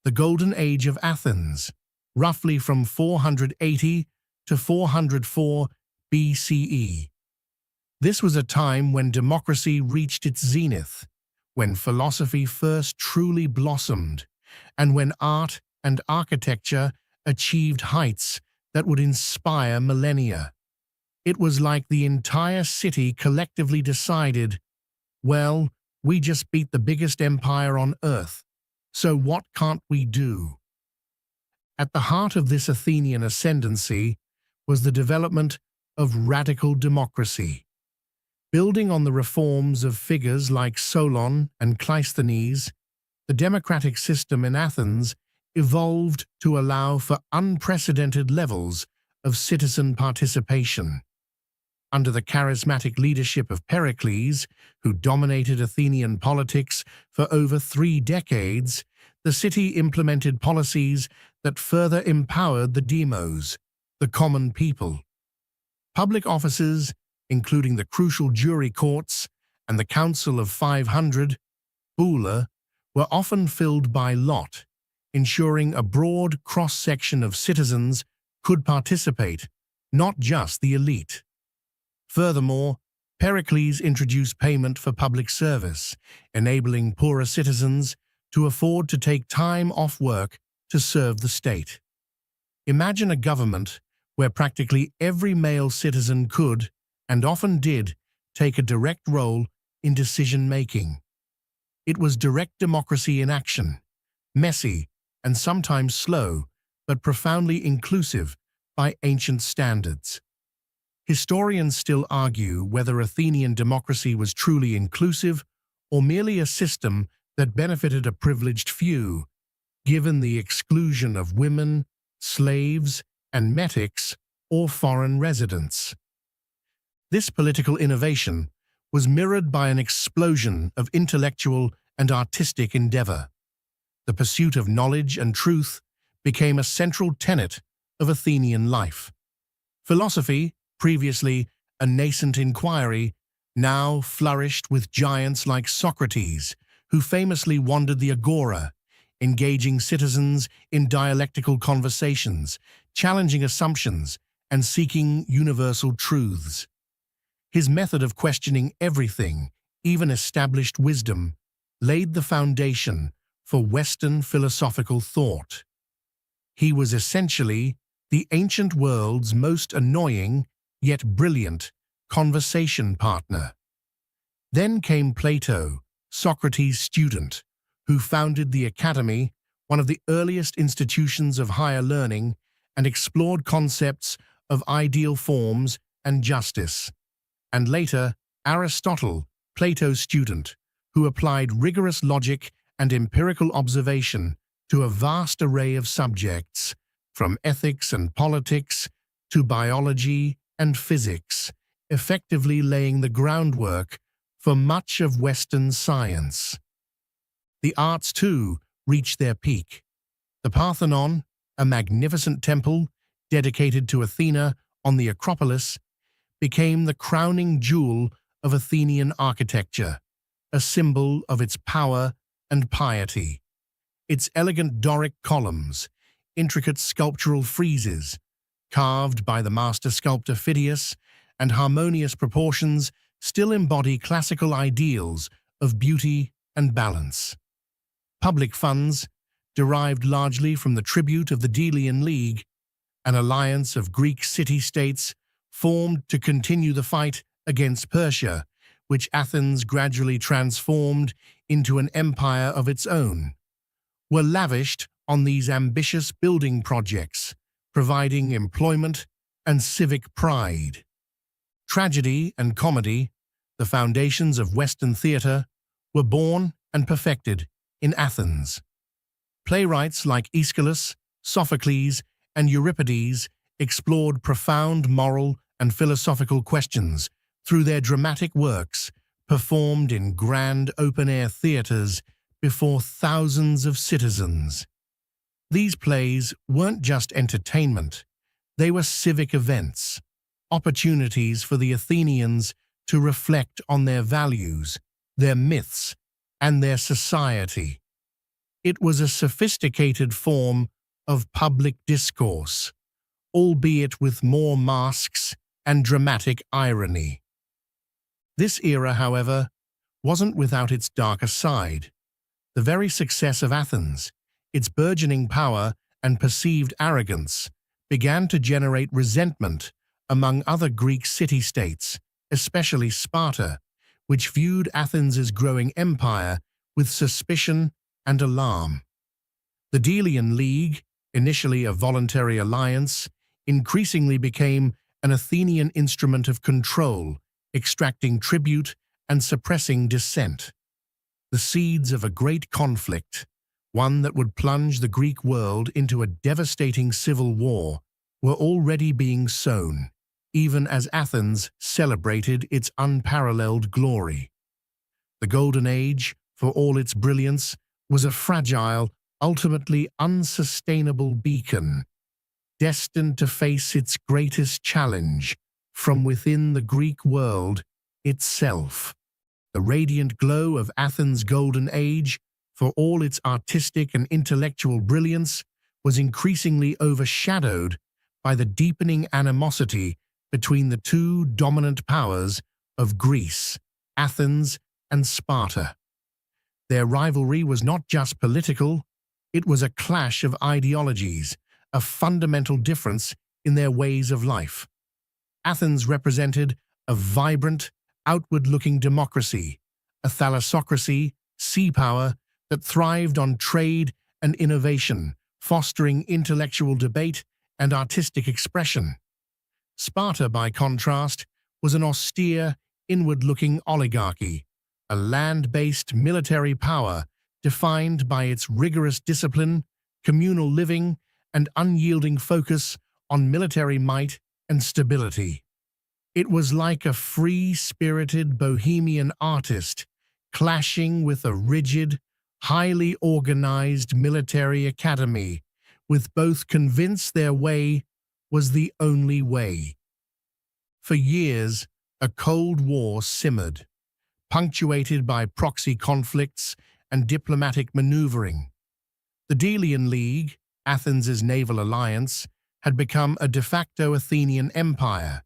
Speaker 1: the Golden Age of Athens, roughly from 480 to 404 BCE. This was a time when democracy reached its zenith, when philosophy first truly blossomed, and when art and architecture achieved heights that would inspire millennia. It was like the entire city collectively decided, well, we just beat the biggest empire on earth, so what can't we do? At the heart of this Athenian ascendancy was the development of radical democracy. Building on the reforms of figures like Solon and Cleisthenes, the democratic system in Athens evolved to allow for unprecedented levels of citizen participation. Under the charismatic leadership of Pericles, who dominated Athenian politics for over 3 decades, the city implemented policies that further empowered the demos, the common people. Public offices, including the crucial jury courts and the Council of 500, Boula, were often filled by lot, ensuring a broad cross-section of citizens could participate, not just the elite. Furthermore, Pericles introduced payment for public service, enabling poorer citizens to afford to take time off work to serve the state. Imagine a government where practically every male citizen could, and often did, take a direct role in decision-making. It was direct democracy in action, messy and sometimes slow, but profoundly inclusive by ancient standards. Historians still argue whether Athenian democracy was truly inclusive or merely a system that benefited a privileged few, given the exclusion of women, slaves, and metics or foreign residents. This political innovation was mirrored by an explosion of intellectual and artistic endeavor. The pursuit of knowledge and truth became a central tenet of Athenian life. Philosophy, previously a nascent inquiry, now flourished with giants like Socrates, who famously wandered the agora, engaging citizens in dialectical conversations, challenging assumptions, and seeking universal truths. His method of questioning everything, even established wisdom, laid the foundation for Western philosophical thought. He was essentially the ancient world's most annoying, yet brilliant, conversation partner. Then came Plato, Socrates' student, who founded the Academy, one of the earliest institutions of higher learning, and explored concepts of ideal forms and justice. And later, Aristotle, Plato's student, who applied rigorous logic and empirical observation to a vast array of subjects, from ethics and politics to biology and physics, effectively laying the groundwork for much of Western science. The arts, too, reached their peak. The Parthenon, a magnificent temple dedicated to Athena on the Acropolis, became the crowning jewel of Athenian architecture, a symbol of its power and piety. Its elegant Doric columns, intricate sculptural friezes, carved by the master sculptor Phidias, and harmonious proportions still embody classical ideals of beauty and balance. Public funds, derived largely from the tribute of the Delian League, an alliance of Greek city-states formed to continue the fight against Persia, which Athens gradually transformed into an empire of its own, were lavished on these ambitious building projects, providing employment and civic pride. Tragedy and comedy, the foundations of Western theatre, were born and perfected in Athens. Playwrights like Aeschylus, Sophocles, and Euripides explored profound moral and philosophical questions through their dramatic works, performed in grand open-air theatres before thousands of citizens. These plays weren't just entertainment, they were civic events, opportunities for the Athenians to reflect on their values, their myths, and their society. It was a sophisticated form of public discourse, albeit with more masks and dramatic irony. This era, however, wasn't without its darker side. The very success of Athens, its burgeoning power and perceived arrogance, began to generate resentment among other Greek city-states, especially Sparta, which viewed Athens' growing empire with suspicion and alarm. The Delian League, initially a voluntary alliance, increasingly became an Athenian instrument of control, extracting tribute and suppressing dissent. The seeds of a great conflict, one that would plunge the Greek world into a devastating civil war, were already being sown, even as Athens celebrated its unparalleled glory. The Golden Age, for all its brilliance, was a fragile, ultimately unsustainable beacon, destined to face its greatest challenge from within the Greek world itself. The radiant glow of Athens' Golden Age, for all its artistic and intellectual brilliance, was increasingly overshadowed by the deepening animosity between the two dominant powers of Greece, Athens and Sparta. Their rivalry was not just political, it was a clash of ideologies, a fundamental difference in their ways of life. Athens represented a vibrant, outward-looking democracy, a thalassocracy, sea power that thrived on trade and innovation, fostering intellectual debate and artistic expression. Sparta, by contrast, was an austere, inward-looking oligarchy, a land-based military power defined by its rigorous discipline, communal living, and unyielding focus on military might and stability. It was like a free-spirited bohemian artist clashing with a rigid, highly organized military academy, with both convinced their way was the only way. For years, a Cold War simmered, punctuated by proxy conflicts and diplomatic maneuvering. The Delian League, Athens' naval alliance, had become a de facto Athenian empire,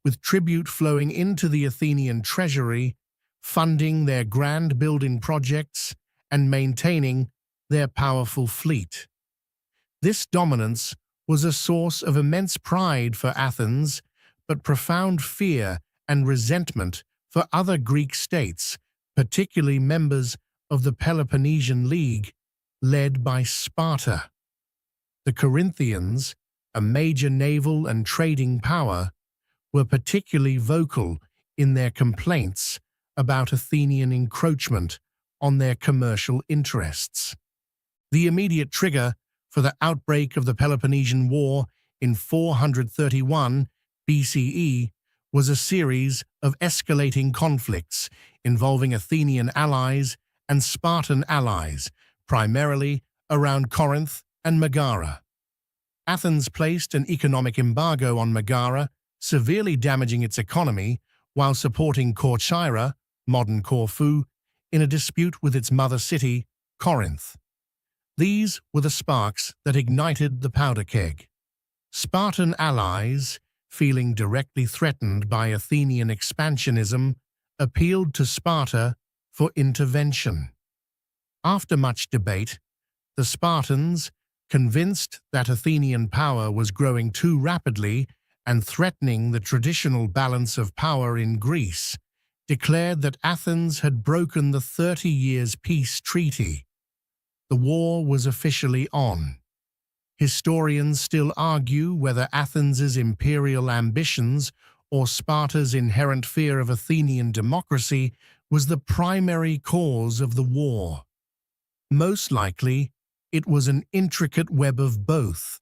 Speaker 1: with tribute flowing into the Athenian treasury, funding their grand building projects and maintaining their powerful fleet. This dominance was a source of immense pride for Athens, but profound fear and resentment for other Greek states, particularly members of the Peloponnesian League, led by Sparta. The Corinthians, a major naval and trading power, were particularly vocal in their complaints about Athenian encroachment on their commercial interests. The immediate trigger for the outbreak of the Peloponnesian War in 431 BCE was a series of escalating conflicts involving Athenian allies and Spartan allies, primarily around Corinth and Megara. Athens placed an economic embargo on Megara, severely damaging its economy, while supporting Corcyra, modern Corfu, in a dispute with its mother city, Corinth. These were the sparks that ignited the powder keg. Spartan allies, feeling directly threatened by Athenian expansionism, appealed to Sparta for intervention. After much debate, the Spartans, convinced that Athenian power was growing too rapidly and threatening the traditional balance of power in Greece, declared that Athens had broken the 30 Years' Peace Treaty. The war was officially on. Historians still argue whether Athens's imperial ambitions or Sparta's inherent fear of Athenian democracy was the primary cause of the war. Most likely, it was an intricate web of both,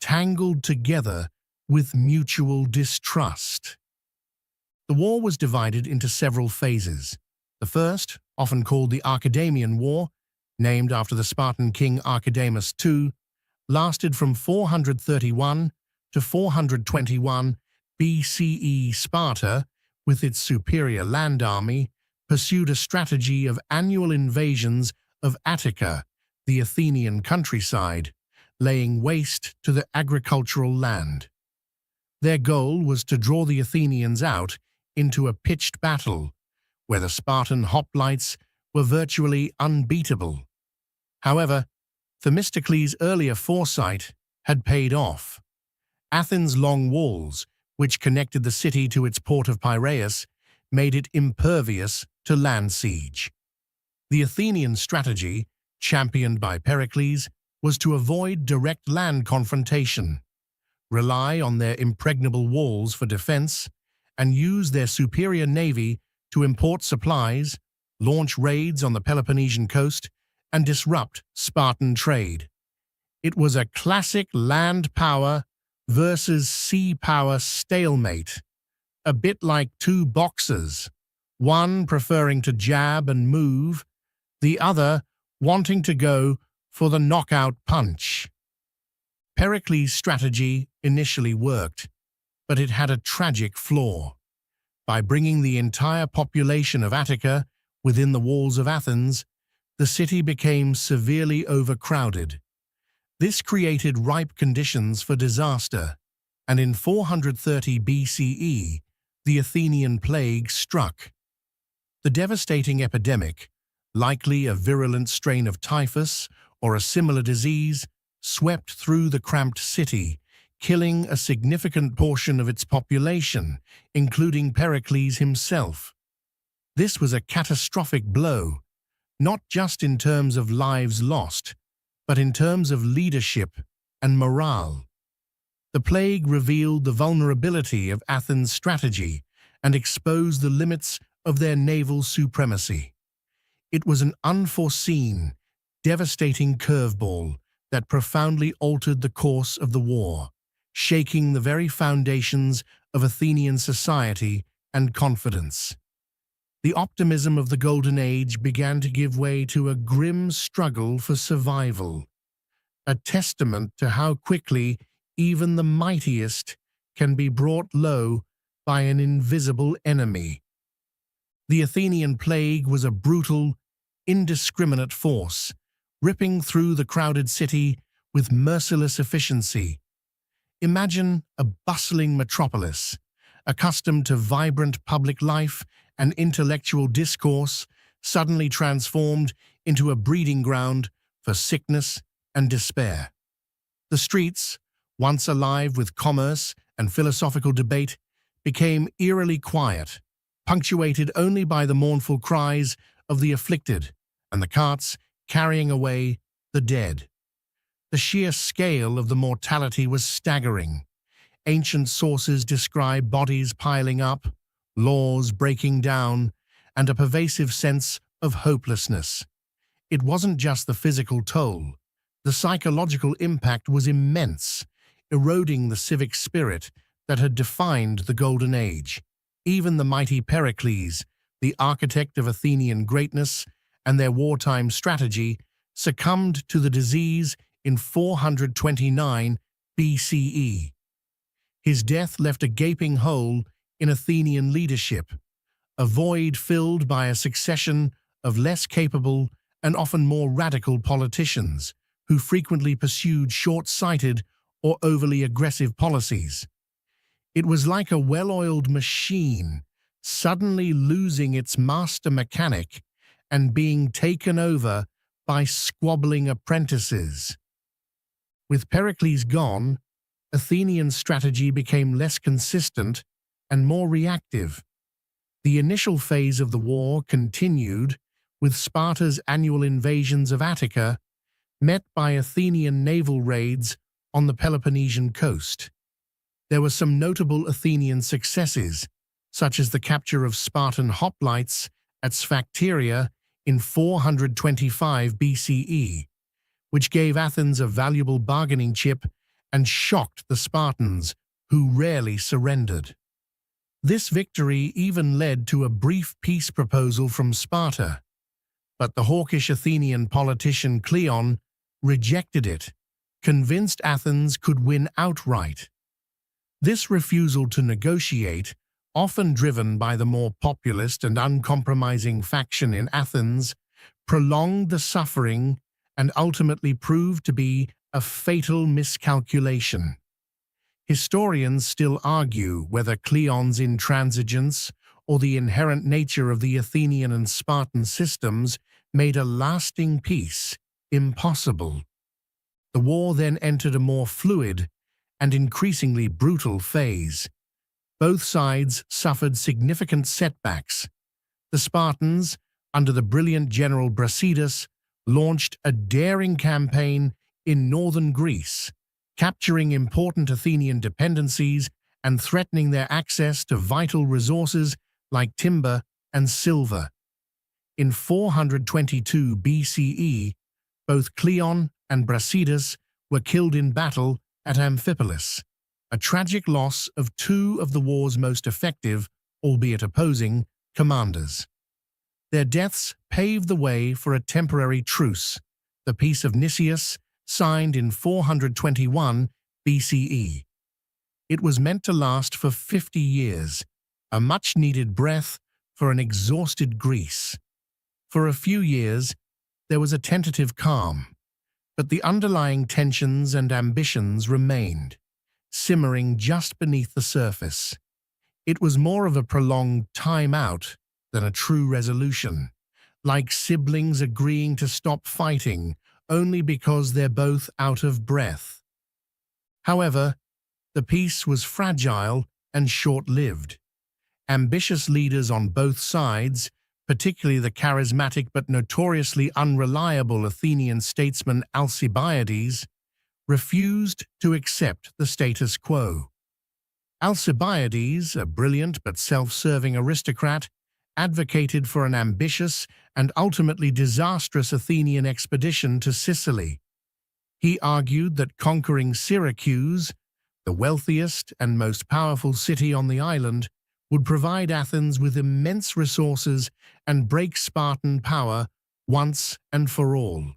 Speaker 1: tangled together with mutual distrust. The war was divided into several phases. The first, often called the Archidamian War, named after the Spartan king Archidamus II, lasted from 431 to 421 BCE. Sparta, with its superior land army, pursued a strategy of annual invasions of Attica, the Athenian countryside, laying waste to the agricultural land. Their goal was to draw the Athenians out into a pitched battle, where the Spartan hoplites were virtually unbeatable. However, Themistocles' earlier foresight had paid off. Athens' long walls, which connected the city to its port of Piraeus, made it impervious to land siege. The Athenian strategy, championed by Pericles, was to avoid direct land confrontation, rely on their impregnable walls for defense, and use their superior navy to import supplies, launch raids on the Peloponnesian coast, and disrupt Spartan trade. It was a classic land power versus sea power stalemate, a bit like two boxers, one preferring to jab and move, the other wanting to go for the knockout punch. Pericles' strategy initially worked, but it had a tragic flaw. By bringing the entire population of Attica within the walls of Athens, the city became severely overcrowded. This created ripe conditions for disaster, and in 430 BCE, the Athenian plague struck. The devastating epidemic, likely a virulent strain of typhus or a similar disease, swept through the cramped city, killing a significant portion of its population, including Pericles himself. This was a catastrophic blow, not just in terms of lives lost, but in terms of leadership and morale. The plague revealed the vulnerability of Athens' strategy and exposed the limits of their naval supremacy. It was an unforeseen, devastating curveball that profoundly altered the course of the war, shaking the very foundations of Athenian society and confidence. The optimism of the Golden Age began to give way to a grim struggle for survival, a testament to how quickly even the mightiest can be brought low by an invisible enemy. The Athenian plague was a brutal, indiscriminate force, ripping through the crowded city with merciless efficiency. Imagine a bustling metropolis, accustomed to vibrant public life and intellectual discourse, suddenly transformed into a breeding ground for sickness and despair. The streets, once alive with commerce and philosophical debate, became eerily quiet, punctuated only by the mournful cries of the afflicted and the carts carrying away the dead. The sheer scale of the mortality was staggering. Ancient sources describe bodies piling up, laws breaking down, and a pervasive sense of hopelessness. It wasn't just the physical toll. The psychological impact was immense, eroding the civic spirit that had defined the Golden Age. Even the mighty Pericles, the architect of Athenian greatness and their wartime strategy, succumbed to the disease in 429 BCE. His death left a gaping hole in Athenian leadership, a void filled by a succession of less capable and often more radical politicians who frequently pursued short-sighted or overly aggressive policies. It was like a well-oiled machine suddenly losing its master mechanic and being taken over by squabbling apprentices. With Pericles gone, Athenian strategy became less consistent and more reactive. The initial phase of the war continued with Sparta's annual invasions of Attica, met by Athenian naval raids on the Peloponnesian coast. There were some notable Athenian successes, such as the capture of Spartan hoplites at Sphacteria in 425 BCE, which gave Athens a valuable bargaining chip and shocked the Spartans, who rarely surrendered. This victory even led to a brief peace proposal from Sparta, but the hawkish Athenian politician Cleon rejected it, convinced Athens could win outright. This refusal to negotiate, often driven by the more populist and uncompromising faction in Athens, prolonged the suffering and ultimately proved to be a fatal miscalculation. Historians still argue whether Cleon's intransigence or the inherent nature of the Athenian and Spartan systems made a lasting peace impossible. The war then entered a more fluid and increasingly brutal phase. Both sides suffered significant setbacks. The Spartans, under the brilliant general Brasidas, launched a daring campaign in northern Greece, capturing important Athenian dependencies and threatening their access to vital resources like timber and silver. In 422 BCE, both Cleon and Brasidas were killed in battle at Amphipolis, a tragic loss of two of the war's most effective, albeit opposing, commanders. Their deaths paved the way for a temporary truce, the Peace of Nicias, signed in 421 BCE. It was meant to last for 50 years, a much-needed breath for an exhausted Greece. For a few years, there was a tentative calm, but the underlying tensions and ambitions remained, simmering just beneath the surface. It was more of a prolonged time-out than a true resolution, like siblings agreeing to stop fighting only because they're both out of breath. However, the peace was fragile and short-lived. Ambitious leaders on both sides, particularly the charismatic but notoriously unreliable Athenian statesman Alcibiades, refused to accept the status quo. Alcibiades, a brilliant but self-serving aristocrat, advocated for an ambitious and ultimately disastrous Athenian expedition to Sicily. He argued that conquering Syracuse, the wealthiest and most powerful city on the island, would provide Athens with immense resources and break Spartan power once and for all.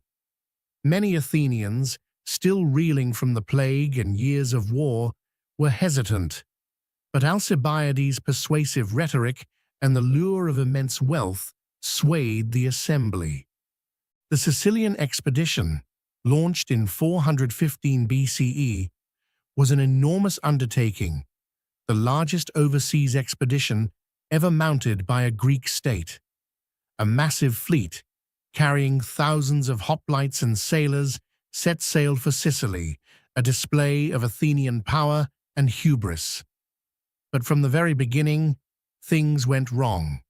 Speaker 1: Many Athenians, still reeling from the plague and years of war, were hesitant, but Alcibiades' persuasive rhetoric and the lure of immense wealth swayed the assembly. The Sicilian expedition, launched in 415 BCE, was an enormous undertaking, the largest overseas expedition ever mounted by a Greek state. A massive fleet, carrying thousands of hoplites and sailors, set sail for Sicily, a display of Athenian power and hubris. But from the very beginning, things went wrong.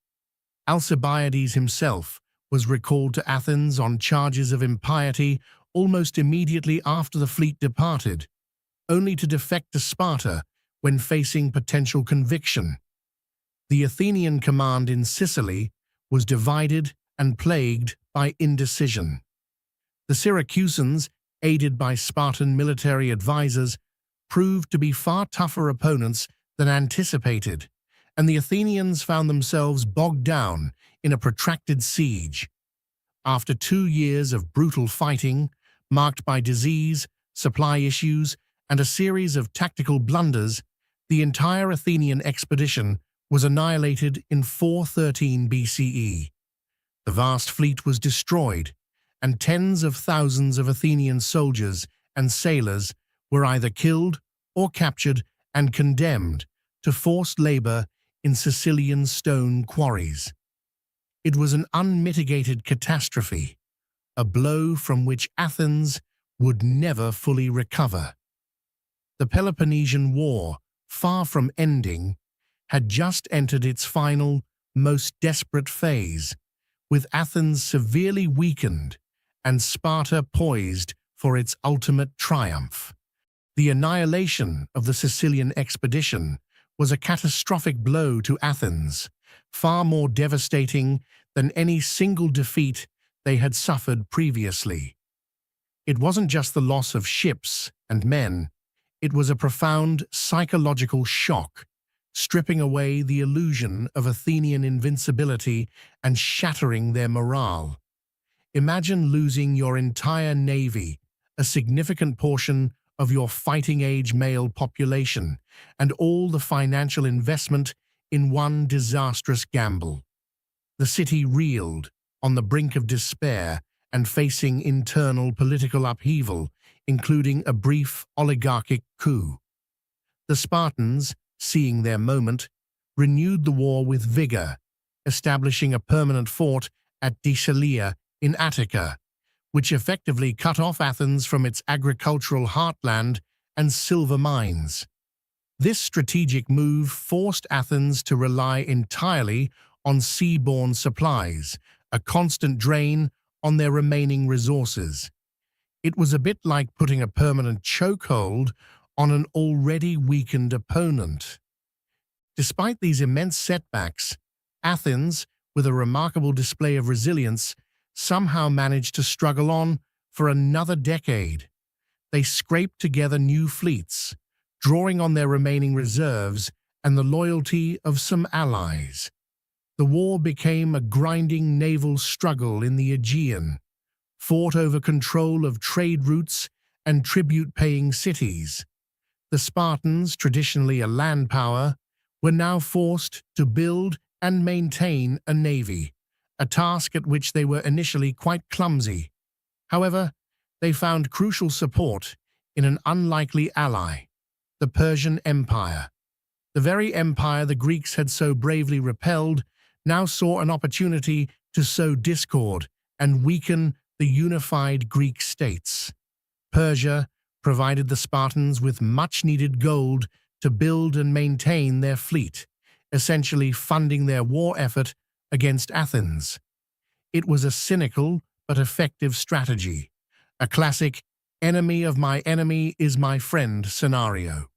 Speaker 1: Alcibiades himself was recalled to Athens on charges of impiety almost immediately after the fleet departed, only to defect to Sparta when facing potential conviction. The Athenian command in Sicily was divided and plagued by indecision. The Syracusans aided by Spartan military advisors, proved to be far tougher opponents than anticipated, and the Athenians found themselves bogged down in a protracted siege. After 2 years of brutal fighting, marked by disease, supply issues, and a series of tactical blunders, the entire Athenian expedition was annihilated in 413 BCE. The vast fleet was destroyed, and tens of thousands of Athenian soldiers and sailors were either killed or captured and condemned to forced labor in Sicilian stone quarries. It was an unmitigated catastrophe, a blow from which Athens would never fully recover. The Peloponnesian War, far from ending, had just entered its final, most desperate phase, with Athens severely weakened and Sparta poised for its ultimate triumph. The annihilation of the Sicilian expedition was a catastrophic blow to Athens, far more devastating than any single defeat they had suffered previously. It wasn't just the loss of ships and men, it was a profound psychological shock, stripping away the illusion of Athenian invincibility and shattering their morale. Imagine losing your entire navy, a significant portion of your fighting-age male population, and all the financial investment in one disastrous gamble. The city reeled, on the brink of despair and facing internal political upheaval, including a brief oligarchic coup. The Spartans, seeing their moment, renewed the war with vigor, establishing a permanent fort at Decelea in Attica, which effectively cut off Athens from its agricultural heartland and silver mines. This strategic move forced Athens to rely entirely on seaborne supplies, a constant drain on their remaining resources. It was a bit like putting a permanent chokehold on an already weakened opponent. Despite these immense setbacks, Athens, with a remarkable display of resilience, somehow managed to struggle on for another decade. They scraped together new fleets, drawing on their remaining reserves and the loyalty of some allies. The war became a grinding naval struggle in the Aegean, fought over control of trade routes and tribute-paying cities. The Spartans, traditionally a land power, were now forced to build and maintain a navy, a task at which they were initially quite clumsy. However, they found crucial support in an unlikely ally, the Persian Empire. The very empire the Greeks had so bravely repelled now saw an opportunity to sow discord and weaken the unified Greek states. Persia provided the Spartans with much-needed gold to build and maintain their fleet, essentially funding their war effort against Athens. It was a cynical but effective strategy, a classic enemy of my enemy is my friend scenario.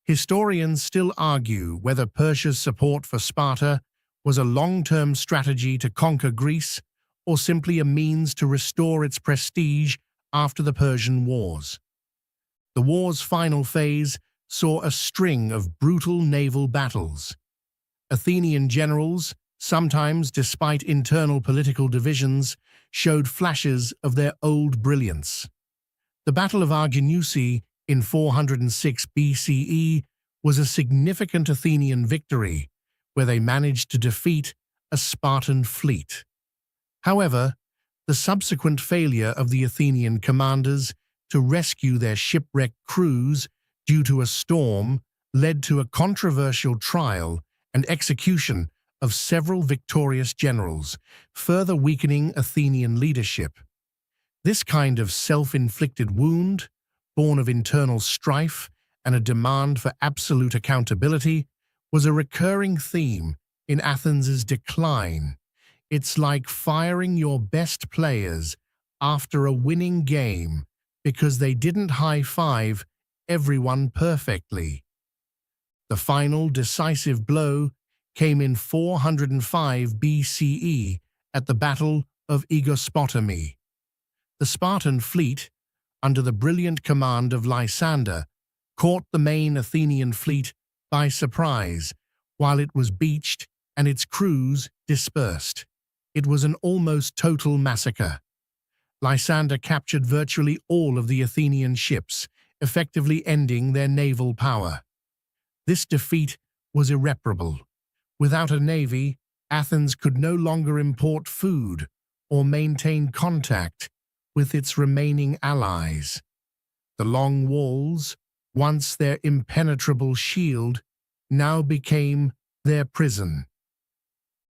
Speaker 1: Historians still argue whether Persia's support for Sparta was a long-term strategy to conquer Greece or simply a means to restore its prestige after the Persian Wars. The war's final phase saw a string of brutal naval battles. Athenian generals, sometimes despite internal political divisions, showed flashes of their old brilliance. The Battle of Aegian in 406 BCE was a significant Athenian victory, where they managed to defeat a Spartan fleet. However, the subsequent failure of the Athenian commanders to rescue their shipwrecked crews due to a storm led to a controversial trial and execution of several victorious generals, further weakening Athenian leadership. This kind of self-inflicted wound, born of internal strife and a demand for absolute accountability, was a recurring theme in Athens' decline. It's like firing your best players after a winning game because they didn't high-five everyone perfectly. The final decisive blow came in 405 BCE at the Battle of Aegospotami. The Spartan fleet, under the brilliant command of Lysander, caught the main Athenian fleet by surprise while it was beached and its crews dispersed. It was an almost total massacre. Lysander captured virtually all of the Athenian ships, effectively ending their naval power. This defeat was irreparable. Without a navy, Athens could no longer import food or maintain contact with its remaining allies. The long walls, once their impenetrable shield, now became their prison.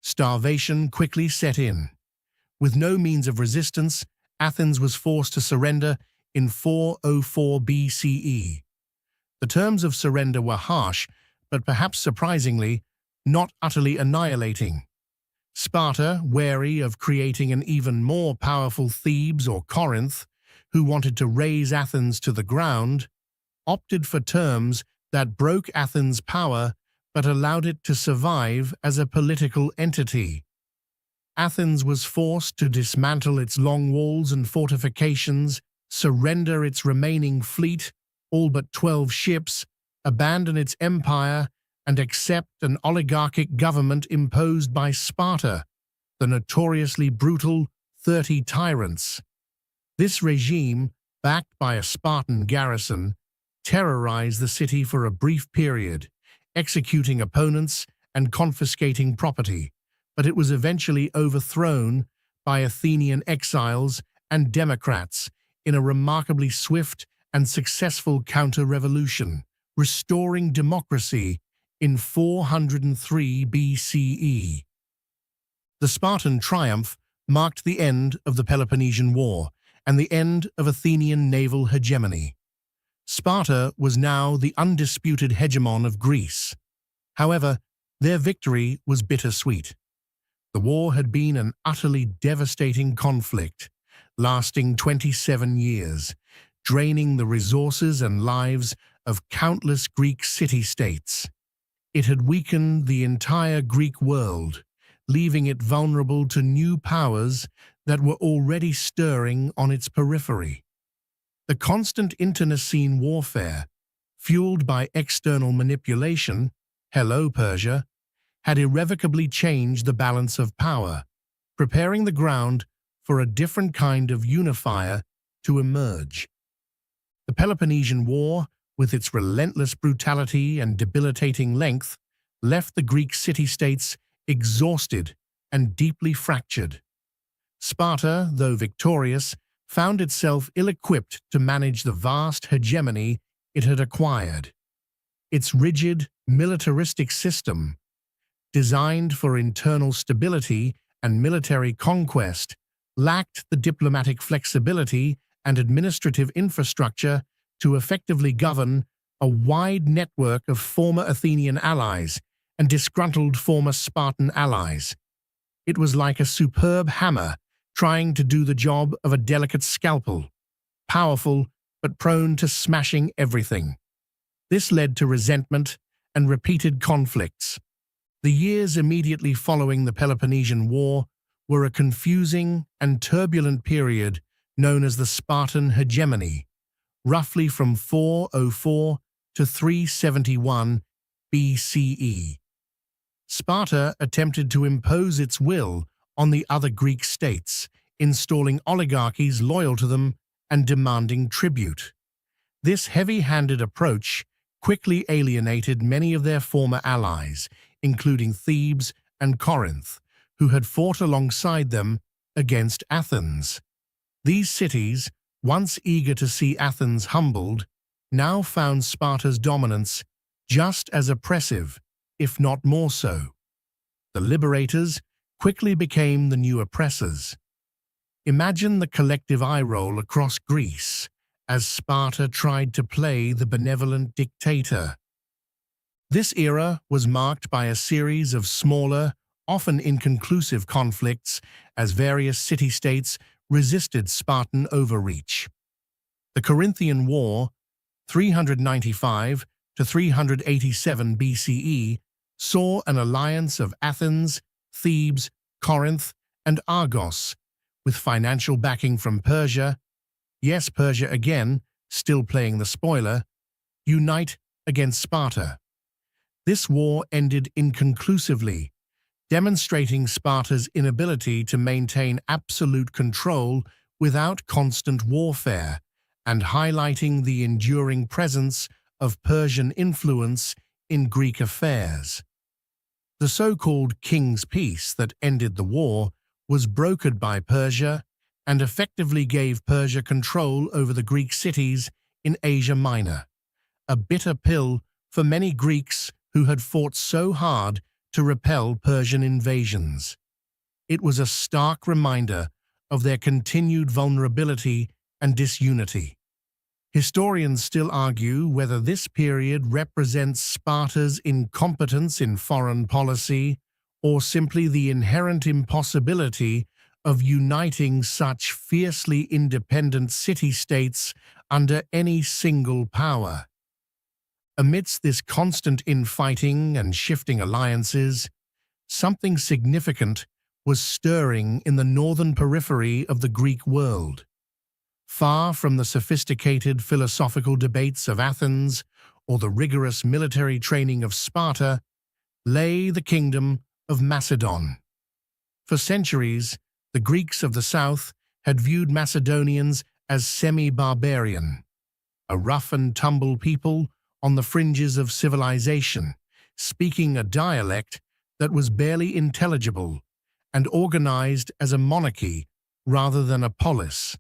Speaker 1: Starvation quickly set in. With no means of resistance, Athens was forced to surrender in 404 BCE. The terms of surrender were harsh, but perhaps surprisingly, not utterly annihilating. Sparta, wary of creating an even more powerful Thebes or Corinth, who wanted to raze Athens to the ground, opted for terms that broke Athens' power but allowed it to survive as a political entity. Athens was forced to dismantle its long walls and fortifications, surrender its remaining fleet, all but 12 ships, abandon its empire, and accept an oligarchic government imposed by Sparta, the notoriously brutal 30 tyrants. This regime, backed by a Spartan garrison, terrorized the city for a brief period, executing opponents and confiscating property, but it was eventually overthrown by Athenian exiles and democrats in a remarkably swift and successful counter-revolution, restoring democracy in 403 BCE. The Spartan triumph marked the end of the Peloponnesian War and the end of Athenian naval hegemony. Sparta was now the undisputed hegemon of Greece. However, their victory was bittersweet. The war had been an utterly devastating conflict, lasting 27 years, draining the resources and lives of countless Greek city-states. It had weakened the entire Greek world, leaving it vulnerable to new powers that were already stirring on its periphery. The constant internecine warfare, fueled by external manipulation, hello Persia, had irrevocably changed the balance of power, preparing the ground for a different kind of unifier to emerge. The Peloponnesian War, with its relentless brutality and debilitating length, left the Greek city-states exhausted and deeply fractured. Sparta, though victorious, found itself ill-equipped to manage the vast hegemony it had acquired. Its rigid, militaristic system, designed for internal stability and military conquest, lacked the diplomatic flexibility and administrative infrastructure to effectively govern a wide network of former Athenian allies and disgruntled former Spartan allies. It was like a superb hammer trying to do the job of a delicate scalpel, powerful but prone to smashing everything. This led to resentment and repeated conflicts. The years immediately following the Peloponnesian War were a confusing and turbulent period known as the Spartan hegemony, roughly from 404 to 371 BCE. Sparta attempted to impose its will on the other Greek states, installing oligarchies loyal to them and demanding tribute. This heavy-handed approach quickly alienated many of their former allies, including Thebes and Corinth, who had fought alongside them against Athens. These cities, once eager to see Athens humbled, now found Sparta's dominance just as oppressive, if not more so. The liberators quickly became the new oppressors. Imagine the collective eye roll across Greece as Sparta tried to play the benevolent dictator. This era was marked by a series of smaller, often inconclusive conflicts as various city-states resisted Spartan overreach. The Corinthian War, 395 to 387 BCE, saw an alliance of Athens, Thebes, Corinth, and Argos, with financial backing from Persia, Yes, Persia again, still playing the spoiler, unite against Sparta. This war ended inconclusively, demonstrating Sparta's inability to maintain absolute control without constant warfare, and highlighting the enduring presence of Persian influence in Greek affairs. The so-called King's Peace that ended the war was brokered by Persia and effectively gave Persia control over the Greek cities in Asia Minor, a bitter pill for many Greeks who had fought so hard to repel Persian invasions. It was a stark reminder of their continued vulnerability and disunity. Historians still argue whether this period represents Sparta's incompetence in foreign policy or simply the inherent impossibility of uniting such fiercely independent city-states under any single power. Amidst this constant infighting and shifting alliances, something significant was stirring in the northern periphery of the Greek world. Far from the sophisticated philosophical debates of Athens or the rigorous military training of Sparta lay the kingdom of Macedon. For centuries, the Greeks of the south had viewed Macedonians as semi-barbarian, a rough-and-tumble people on the fringes of civilization, speaking a dialect that was barely intelligible and organized as a monarchy rather than a polis.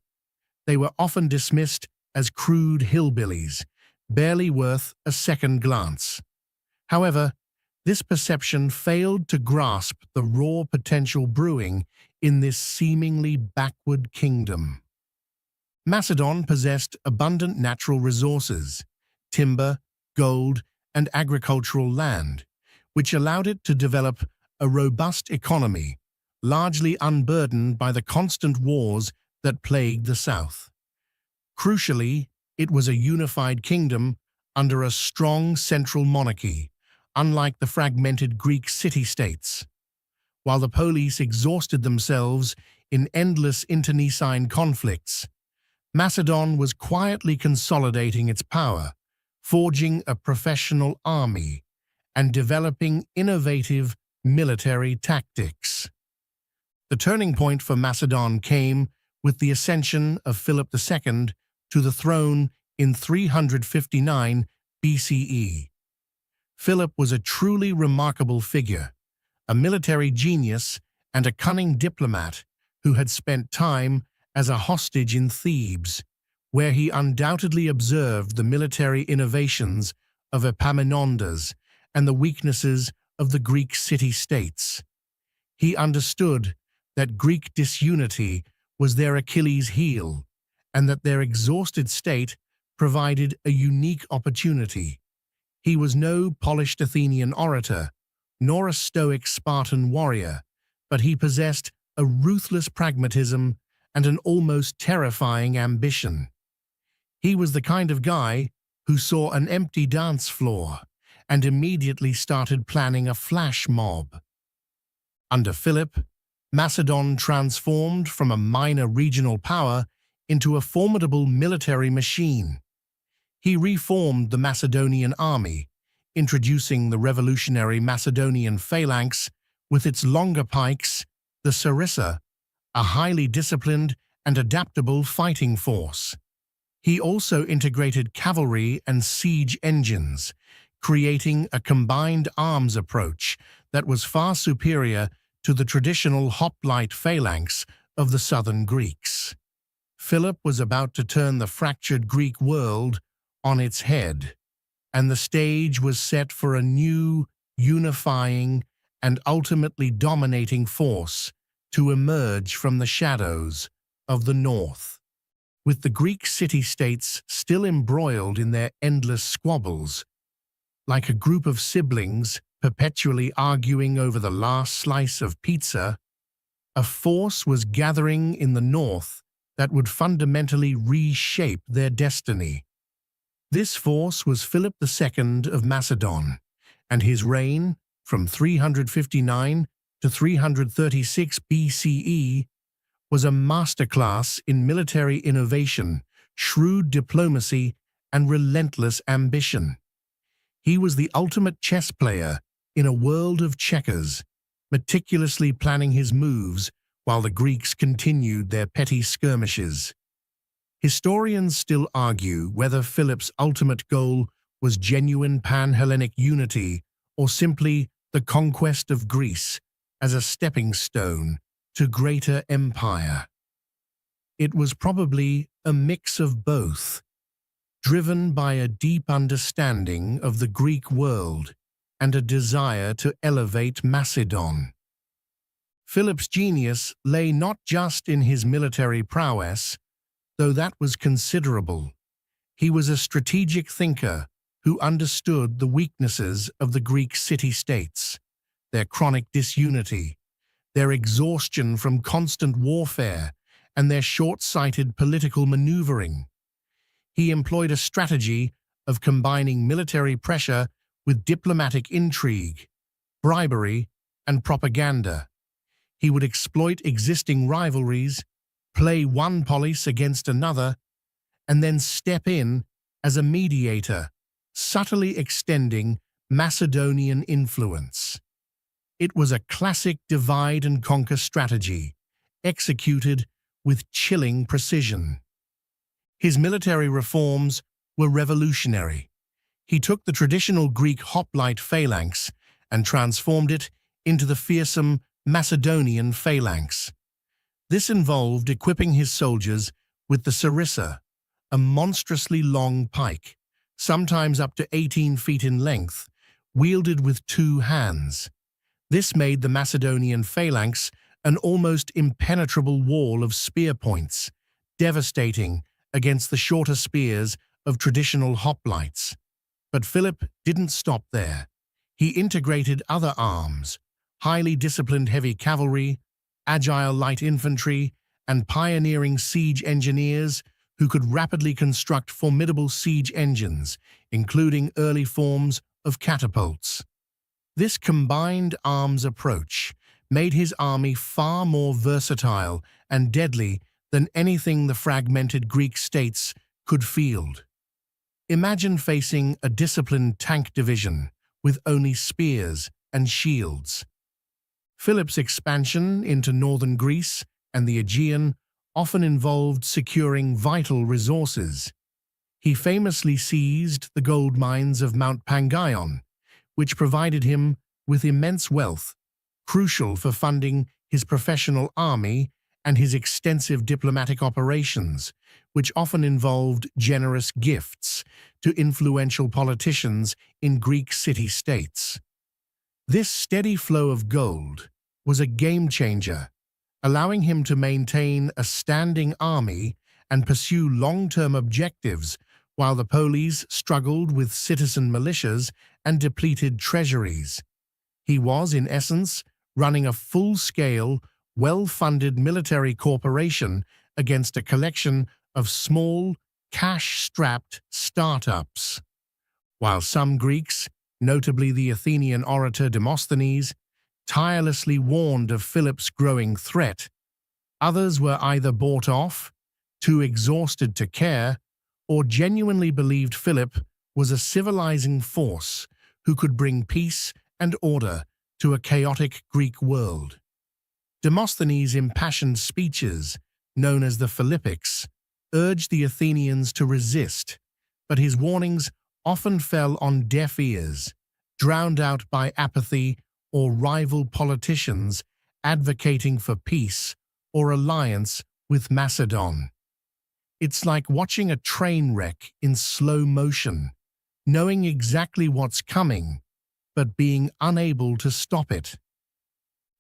Speaker 1: They were often dismissed as crude hillbillies, barely worth a second glance. However, this perception failed to grasp the raw potential brewing in this seemingly backward kingdom. Macedon possessed abundant natural resources, timber, gold, and agricultural land, which allowed it to develop a robust economy, largely unburdened by the constant wars that plagued the south. Crucially, it was a unified kingdom under a strong central monarchy, unlike the fragmented Greek city-states. While the polis exhausted themselves in endless internecine conflicts, Macedon was quietly consolidating its power, forging a professional army, and developing innovative military tactics. The turning point for Macedon came with the ascension of Philip II to the throne in 359 BCE. Philip was a truly remarkable figure, a military genius and a cunning diplomat who had spent time as a hostage in Thebes, where he undoubtedly observed the military innovations of Epaminondas and the weaknesses of the Greek city-states. He understood that Greek disunity was their Achilles' heel, and that their exhausted state provided a unique opportunity. He was no polished Athenian orator, nor a stoic Spartan warrior, but he possessed a ruthless pragmatism and an almost terrifying ambition. He was the kind of guy who saw an empty dance floor and immediately started planning a flash mob. Under Philip, Macedon transformed from a minor regional power into a formidable military machine. He reformed the Macedonian army, introducing the revolutionary Macedonian phalanx with its longer pikes, the sarissa, a highly disciplined and adaptable fighting force. He also integrated cavalry and siege engines, creating a combined arms approach that was far superior to the traditional hoplite phalanx of the southern Greeks. Philip was about to turn the fractured Greek world on its head, and the stage was set for a new, unifying, and ultimately dominating force to emerge from the shadows of the north. With the Greek city-states still embroiled in their endless squabbles, like a group of siblings perpetually arguing over the last slice of pizza, a force was gathering in the north that would fundamentally reshape their destiny. This force was Philip II of Macedon, and his reign, from 359 to 336 BCE, was a masterclass in military innovation shrewd diplomacy, and relentless ambition. He was the ultimate chess player in a world of checkers, meticulously planning his moves while the Greeks continued their petty skirmishes. Historians still argue whether Philip's ultimate goal was genuine pan-Hellenic unity or simply the conquest of Greece as a stepping stone to greater empire. It was probably a mix of both, driven by a deep understanding of the Greek world and a desire to elevate Macedon. Philip's genius lay not just in his military prowess, though that was considerable. He was a strategic thinker who understood the weaknesses of the Greek city-states, their chronic disunity, their exhaustion from constant warfare, and their short-sighted political maneuvering. He employed a strategy of combining military pressure with diplomatic intrigue, bribery, and propaganda. He would exploit existing rivalries, play one polis against another, and then step in as a mediator, subtly extending Macedonian influence. It was a classic divide-and-conquer strategy, executed with chilling precision. His military reforms were revolutionary. He took the traditional Greek hoplite phalanx and transformed it into the fearsome Macedonian phalanx. This involved equipping his soldiers with the sarissa, a monstrously long pike, sometimes up to 18 feet in length, wielded with two hands. This made the Macedonian phalanx an almost impenetrable wall of spear points, devastating against the shorter spears of traditional hoplites. But Philip didn't stop there. He integrated other arms, highly disciplined heavy cavalry, agile light infantry, and pioneering siege engineers who could rapidly construct formidable siege engines, including early forms of catapults. This combined arms approach made his army far more versatile and deadly than anything the fragmented Greek states could field. Imagine facing a disciplined tank division with only spears and shields. Philip's expansion into northern Greece and the Aegean often involved securing vital resources. He famously seized the gold mines of Mount Pangaion, which provided him with immense wealth, crucial for funding his professional army and his extensive diplomatic operations, which often involved generous gifts to influential politicians in Greek city-states. This steady flow of gold was a game-changer, allowing him to maintain a standing army and pursue long-term objectives while the polis struggled with citizen militias and depleted treasuries. He was, in essence, running a full-scale, well-funded military corporation against a collection of small, cash-strapped startups. While some Greeks, notably the Athenian orator Demosthenes, tirelessly warned of Philip's growing threat, others were either bought off, too exhausted to care, or genuinely believed Philip was a civilizing force who could bring peace and order to a chaotic Greek world. Demosthenes' impassioned speeches, known as the Philippics, urged the Athenians to resist, but his warnings often fell on deaf ears, drowned out by apathy or rival politicians advocating for peace or alliance with Macedon. It's like watching a train wreck in slow motion, knowing exactly what's coming, but being unable to stop it.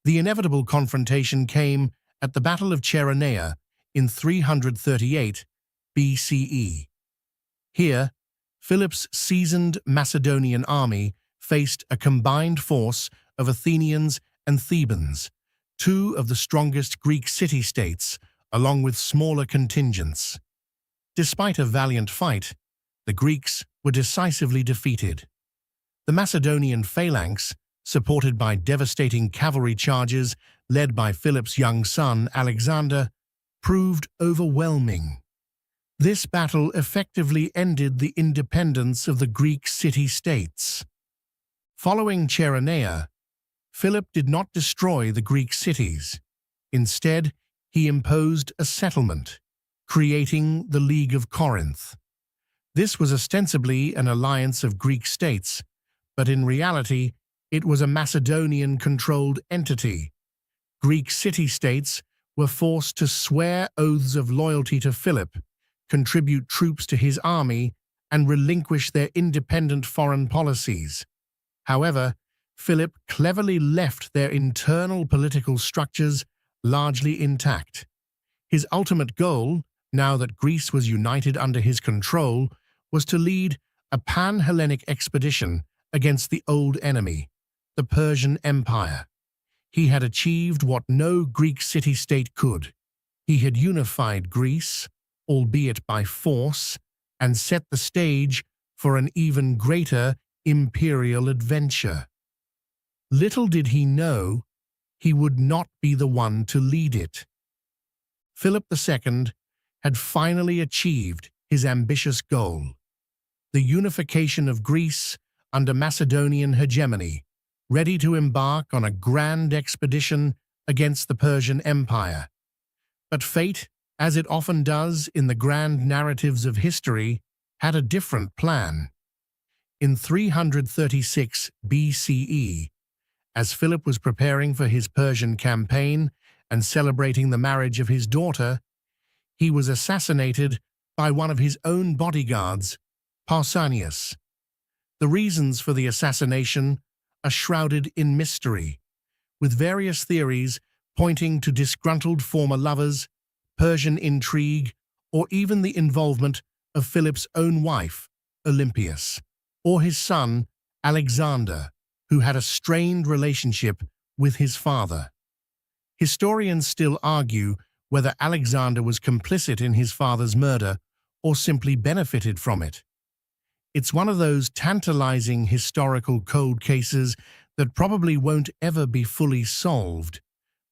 Speaker 1: The inevitable confrontation came at the Battle of Chaeronea in 338 BCE. Here, Philip's seasoned Macedonian army faced a combined force of Athenians and Thebans, two of the strongest Greek city-states, along with smaller contingents. Despite a valiant fight, the Greeks were decisively defeated. The Macedonian phalanx, supported by devastating cavalry charges led by Philip's young son, Alexander, proved overwhelming. This battle effectively ended the independence of the Greek city-states. Following Cheronea, Philip did not destroy the Greek cities. Instead, he imposed a settlement, creating the League of Corinth. This was ostensibly an alliance of Greek states, but in reality, it was a Macedonian-controlled entity. Greek city-states were forced to swear oaths of loyalty to Philip, contribute troops to his army, and relinquish their independent foreign policies. However, Philip cleverly left their internal political structures largely intact. His ultimate goal, now that Greece was united under his control, was to lead a pan-Hellenic expedition against the old enemy, the Persian Empire. He had achieved what no Greek city-state could. He had unified Greece, albeit by force, and set the stage for an even greater imperial adventure. Little did he know, he would not be the one to lead it. Philip II had finally achieved his ambitious goal, the unification of Greece under Macedonian hegemony, ready to embark on a grand expedition against the Persian Empire. But fate, as it often does in the grand narratives of history, had a different plan. In 336 BCE, as Philip was preparing for his Persian campaign and celebrating the marriage of his daughter, he was assassinated by one of his own bodyguards, Pausanias. The reasons for the assassination are shrouded in mystery, with various theories pointing to disgruntled former lovers, Persian intrigue, or even the involvement of Philip's own wife, Olympias, or his son, Alexander, who had a strained relationship with his father. Historians still argue whether Alexander was complicit in his father's murder or simply benefited from it. It's one of those tantalizing historical cold cases that probably won't ever be fully solved,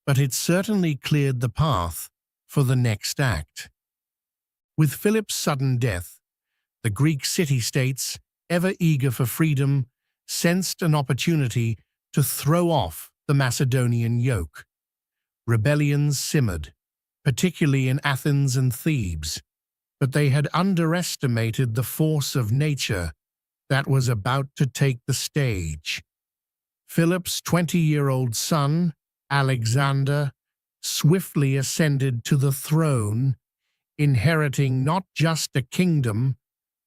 Speaker 1: but it certainly cleared the path for the next act. With Philip's sudden death, the Greek city-states, ever eager for freedom, sensed an opportunity to throw off the Macedonian yoke. Rebellions simmered, particularly in Athens and Thebes, but they had underestimated the force of nature that was about to take the stage. Philip's 20-year-old son, Alexander, swiftly ascended to the throne, inheriting not just a kingdom,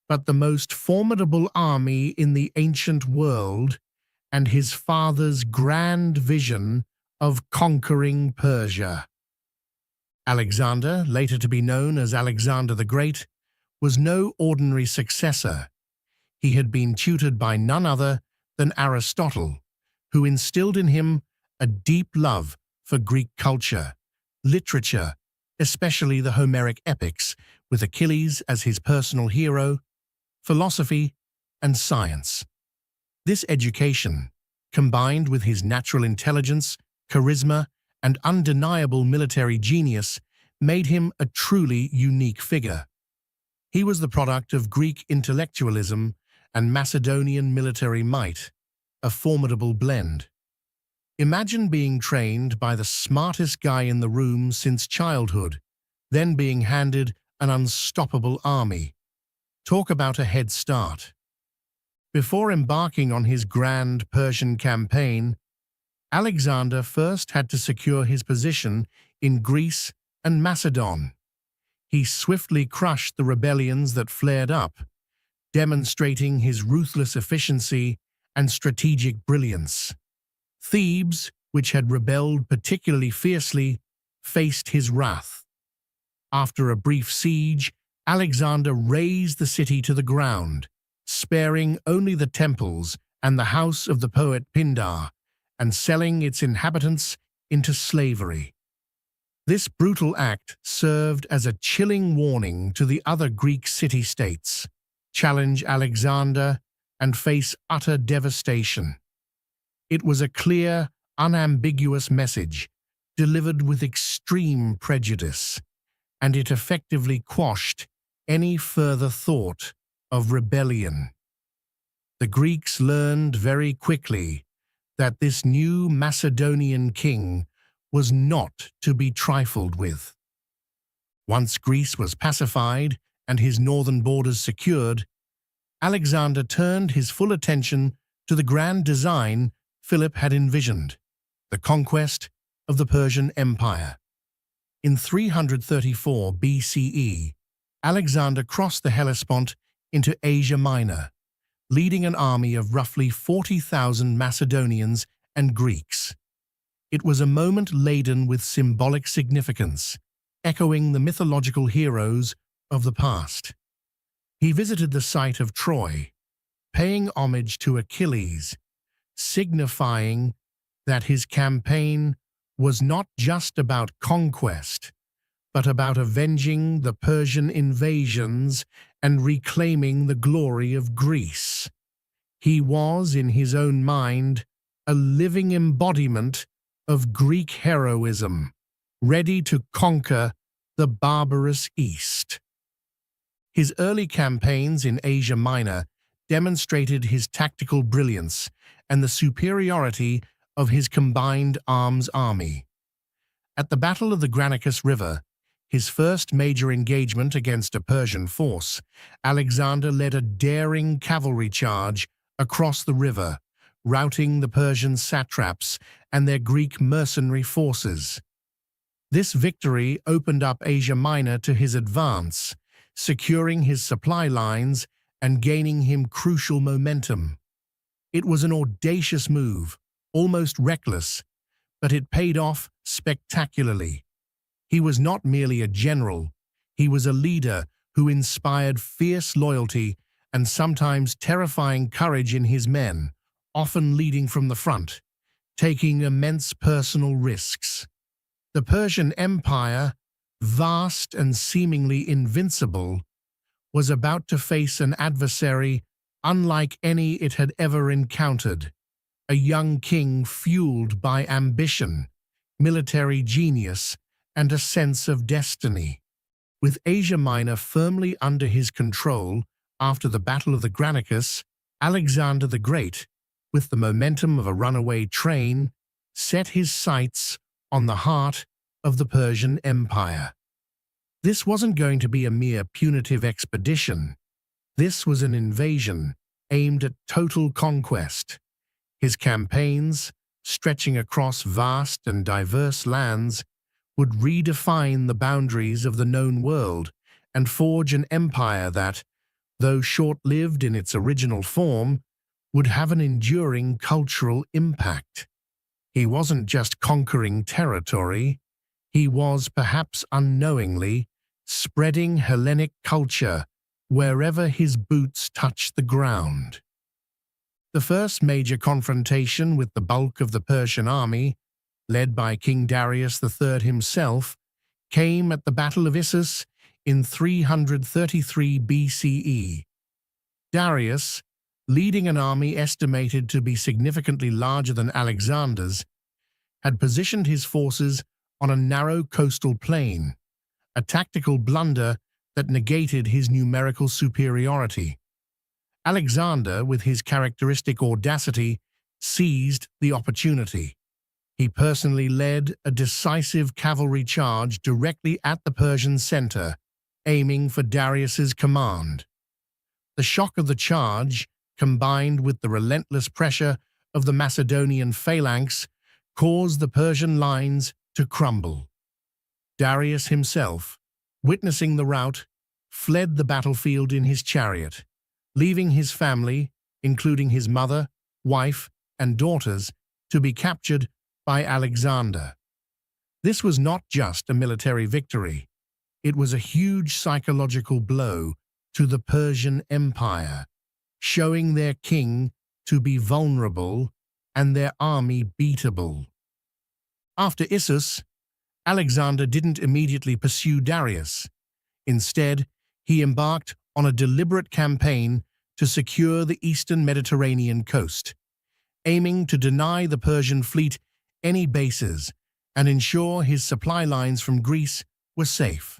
Speaker 1: but the most formidable army in the ancient world, and his father's grand vision of conquering Persia. Alexander, later to be known as Alexander the Great, was no ordinary successor. He had been tutored by none other than Aristotle, who instilled in him a deep love for Greek culture, literature, especially the Homeric epics, with Achilles as his personal hero, philosophy, and science. This education, combined with his natural intelligence, charisma, and undeniable military genius, made him a truly unique figure. He was the product of Greek intellectualism and Macedonian military might, a formidable blend. Imagine being trained by the smartest guy in the room since childhood, then being handed an unstoppable army. Talk about a head start. Before embarking on his grand Persian campaign, Alexander first had to secure his position in Greece and Macedon. He swiftly crushed the rebellions that flared up, demonstrating his ruthless efficiency and strategic brilliance. Thebes, which had rebelled particularly fiercely, faced his wrath. After a brief siege, Alexander razed the city to the ground, sparing only the temples and the house of the poet Pindar, and selling its inhabitants into slavery. This brutal act served as a chilling warning to the other Greek city-states. Challenge Alexander and face utter devastation. It was a clear, unambiguous message, delivered with extreme prejudice, and it effectively quashed any further thought of rebellion. The Greeks learned very quickly that this new Macedonian king was not to be trifled with. Once Greece was pacified and his northern borders secured, Alexander turned his full attention to the grand design Philip had envisioned, the conquest of the Persian Empire. In 334 BCE, Alexander crossed the Hellespont into Asia Minor, leading an army of roughly 40,000 Macedonians and Greeks. It was a moment laden with symbolic significance, echoing the mythological heroes of the past. He visited the site of Troy, paying homage to Achilles, signifying that his campaign was not just about conquest, but about avenging the Persian invasions and reclaiming the glory of Greece. He was, in his own mind, a living embodiment of Greek heroism, ready to conquer the barbarous East. His early campaigns in Asia Minor demonstrated his tactical brilliance and the superiority of his combined arms army. At the Battle of the Granicus River, his first major engagement against a Persian force, Alexander led a daring cavalry charge across the river, routing the Persian satraps and their Greek mercenary forces. This victory opened up Asia Minor to his advance, securing his supply lines and gaining him crucial momentum. It was an audacious move, almost reckless, but it paid off spectacularly. He was not merely a general, he was a leader who inspired fierce loyalty and sometimes terrifying courage in his men, often leading from the front, taking immense personal risks. The Persian Empire, vast and seemingly invincible, was about to face an adversary unlike any it had ever encountered, a young king fueled by ambition, military genius, and a sense of destiny. With Asia Minor firmly under his control after the Battle of the Granicus, Alexander the Great, with the momentum of a runaway train, set his sights on the heart of the Persian Empire. This wasn't going to be a mere punitive expedition. This was an invasion aimed at total conquest. His campaigns, stretching across vast and diverse lands, would redefine the boundaries of the known world and forge an empire that, though short-lived in its original form, would have an enduring cultural impact. He wasn't just conquering territory, he was, perhaps unknowingly, spreading Hellenic culture wherever his boots touched the ground. The first major confrontation with the bulk of the Persian army, led by King Darius III himself, came at the Battle of Issus in 333 BCE. Darius, leading an army estimated to be significantly larger than Alexander's, had positioned his forces on a narrow coastal plain, a tactical blunder that negated his numerical superiority. Alexander, with his characteristic audacity, seized the opportunity. He personally led a decisive cavalry charge directly at the Persian center, aiming for Darius's command. The shock of the charge, combined with the relentless pressure of the Macedonian phalanx, caused the Persian lines to crumble. Darius himself, witnessing the rout, fled the battlefield in his chariot, leaving his family, including his mother, wife, and daughters, to be captured by Alexander. This was not just a military victory. It was a huge psychological blow to the Persian Empire, showing their king to be vulnerable and their army beatable. After Issus, Alexander didn't immediately pursue Darius. Instead, he embarked on a deliberate campaign to secure the eastern Mediterranean coast, aiming to deny the Persian fleet any bases and ensure his supply lines from Greece were safe.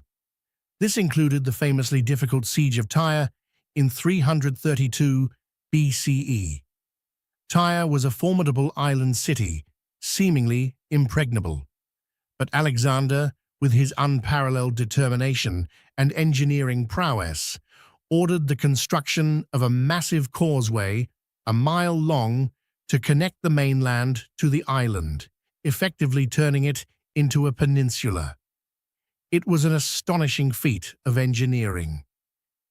Speaker 1: This included the famously difficult siege of Tyre in 332 BCE. Tyre was a formidable island city, seemingly impregnable. But Alexander, with his unparalleled determination and engineering prowess, ordered the construction of a massive causeway, a mile long, to connect the mainland to the island, effectively turning it into a peninsula. It was an astonishing feat of engineering,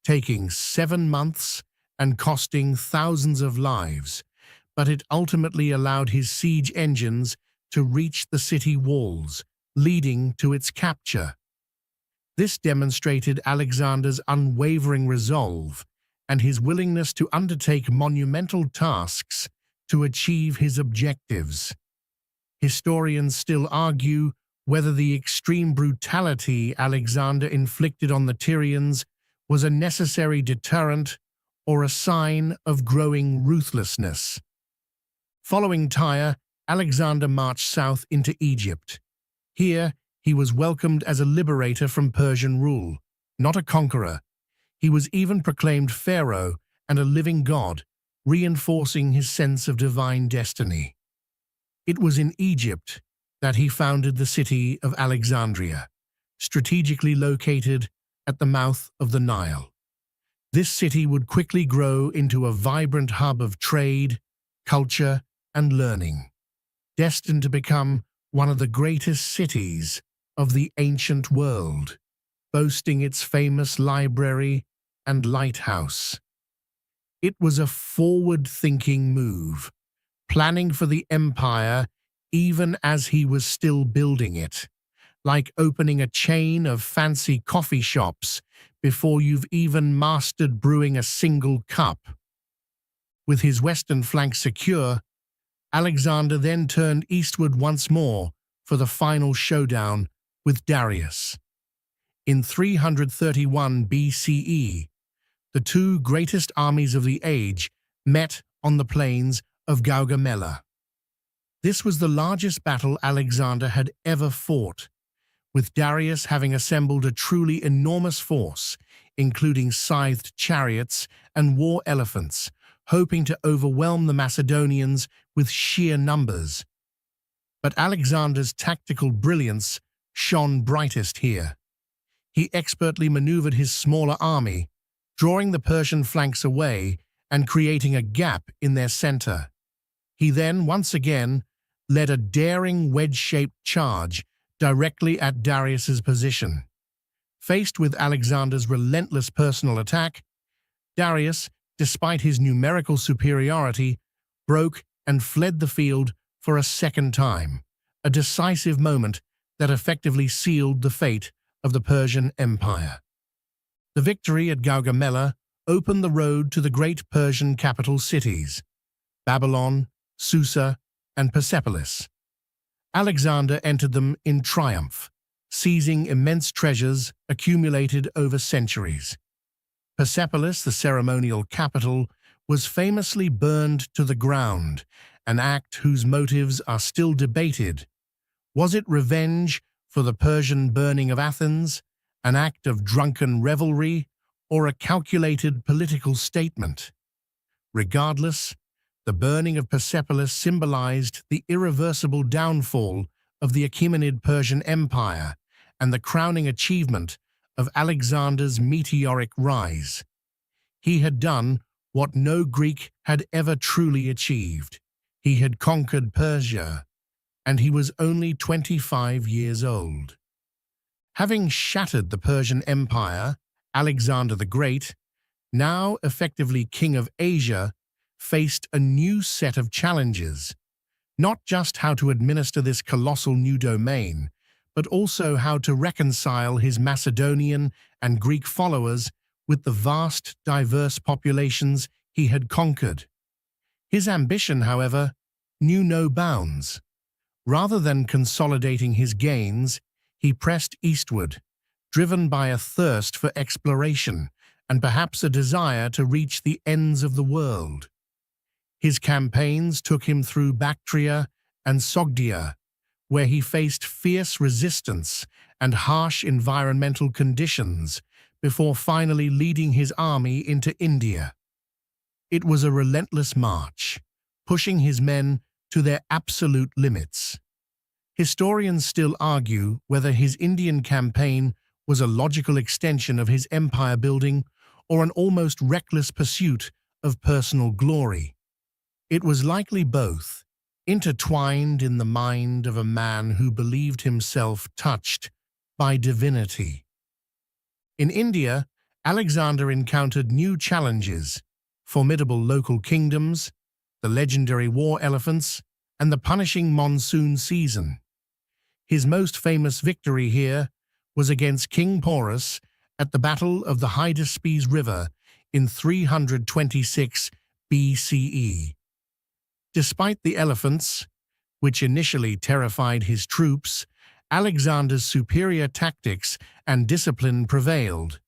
Speaker 1: taking 7 months and costing thousands of lives, but it ultimately allowed his siege engines to reach the city walls, leading to its capture. This demonstrated Alexander's unwavering resolve and his willingness to undertake monumental tasks to achieve his objectives. Historians still argue whether the extreme brutality Alexander inflicted on the Tyrians was a necessary deterrent or a sign of growing ruthlessness. Following Tyre, Alexander marched south into Egypt. Here, he was welcomed as a liberator from Persian rule, not a conqueror. He was even proclaimed pharaoh and a living god, reinforcing his sense of divine destiny. It was in Egypt that he founded the city of Alexandria, strategically located at the mouth of the Nile. This city would quickly grow into a vibrant hub of trade, culture, and learning, destined to become one of the greatest cities of the ancient world, boasting its famous library and lighthouse. It was a forward-thinking move, planning for the empire even as he was still building it, like opening a chain of fancy coffee shops before you've even mastered brewing a single cup. With his western flank secure, Alexander then turned eastward once more for the final showdown with Darius. In 331 BCE, the two greatest armies of the age met on the plains of Gaugamela. This was the largest battle Alexander had ever fought, with Darius having assembled a truly enormous force, including scythed chariots and war elephants, hoping to overwhelm the Macedonians with sheer numbers. But Alexander's tactical brilliance shone brightest here. He expertly maneuvered his smaller army, drawing the Persian flanks away and creating a gap in their center. He then, once again, led a daring wedge-shaped charge directly at Darius's position. Faced with Alexander's relentless personal attack, Darius, despite his numerical superiority, broke and fled the field for a second time, a decisive moment that effectively sealed the fate of the Persian Empire. The victory at Gaugamela opened the road to the great Persian capital cities, Babylon, Susa, and Persepolis. Alexander entered them in triumph, seizing immense treasures accumulated over centuries. Persepolis, the ceremonial capital, was famously burned to the ground, an act whose motives are still debated. Was it revenge for the Persian burning of Athens, an act of drunken revelry, or a calculated political statement? Regardless, the burning of Persepolis symbolized the irreversible downfall of the Achaemenid Persian Empire and the crowning achievement of Alexander's meteoric rise. He had done what no Greek had ever truly achieved. He had conquered Persia, and he was only 25 years old. Having shattered the Persian Empire, Alexander the Great, now effectively king of Asia, faced a new set of challenges, not just how to administer this colossal new domain, but also how to reconcile his Macedonian and Greek followers with the vast, diverse populations he had conquered. His ambition, however, knew no bounds. Rather than consolidating his gains, he pressed eastward, driven by a thirst for exploration and perhaps a desire to reach the ends of the world. His campaigns took him through Bactria and Sogdia, where he faced fierce resistance and harsh environmental conditions before finally leading his army into India. It was a relentless march, pushing his men to their absolute limits. Historians still argue whether his Indian campaign was a logical extension of his empire building or an almost reckless pursuit of personal glory. It was likely both, intertwined in the mind of a man who believed himself touched by divinity. In India, Alexander encountered new challenges: formidable local kingdoms, the legendary war elephants, and the punishing monsoon season. His most famous victory here was against King Porus at the Battle of the Hydaspes River in 326 BCE. Despite the elephants, which initially terrified his troops, Alexander's superior tactics and discipline prevailed.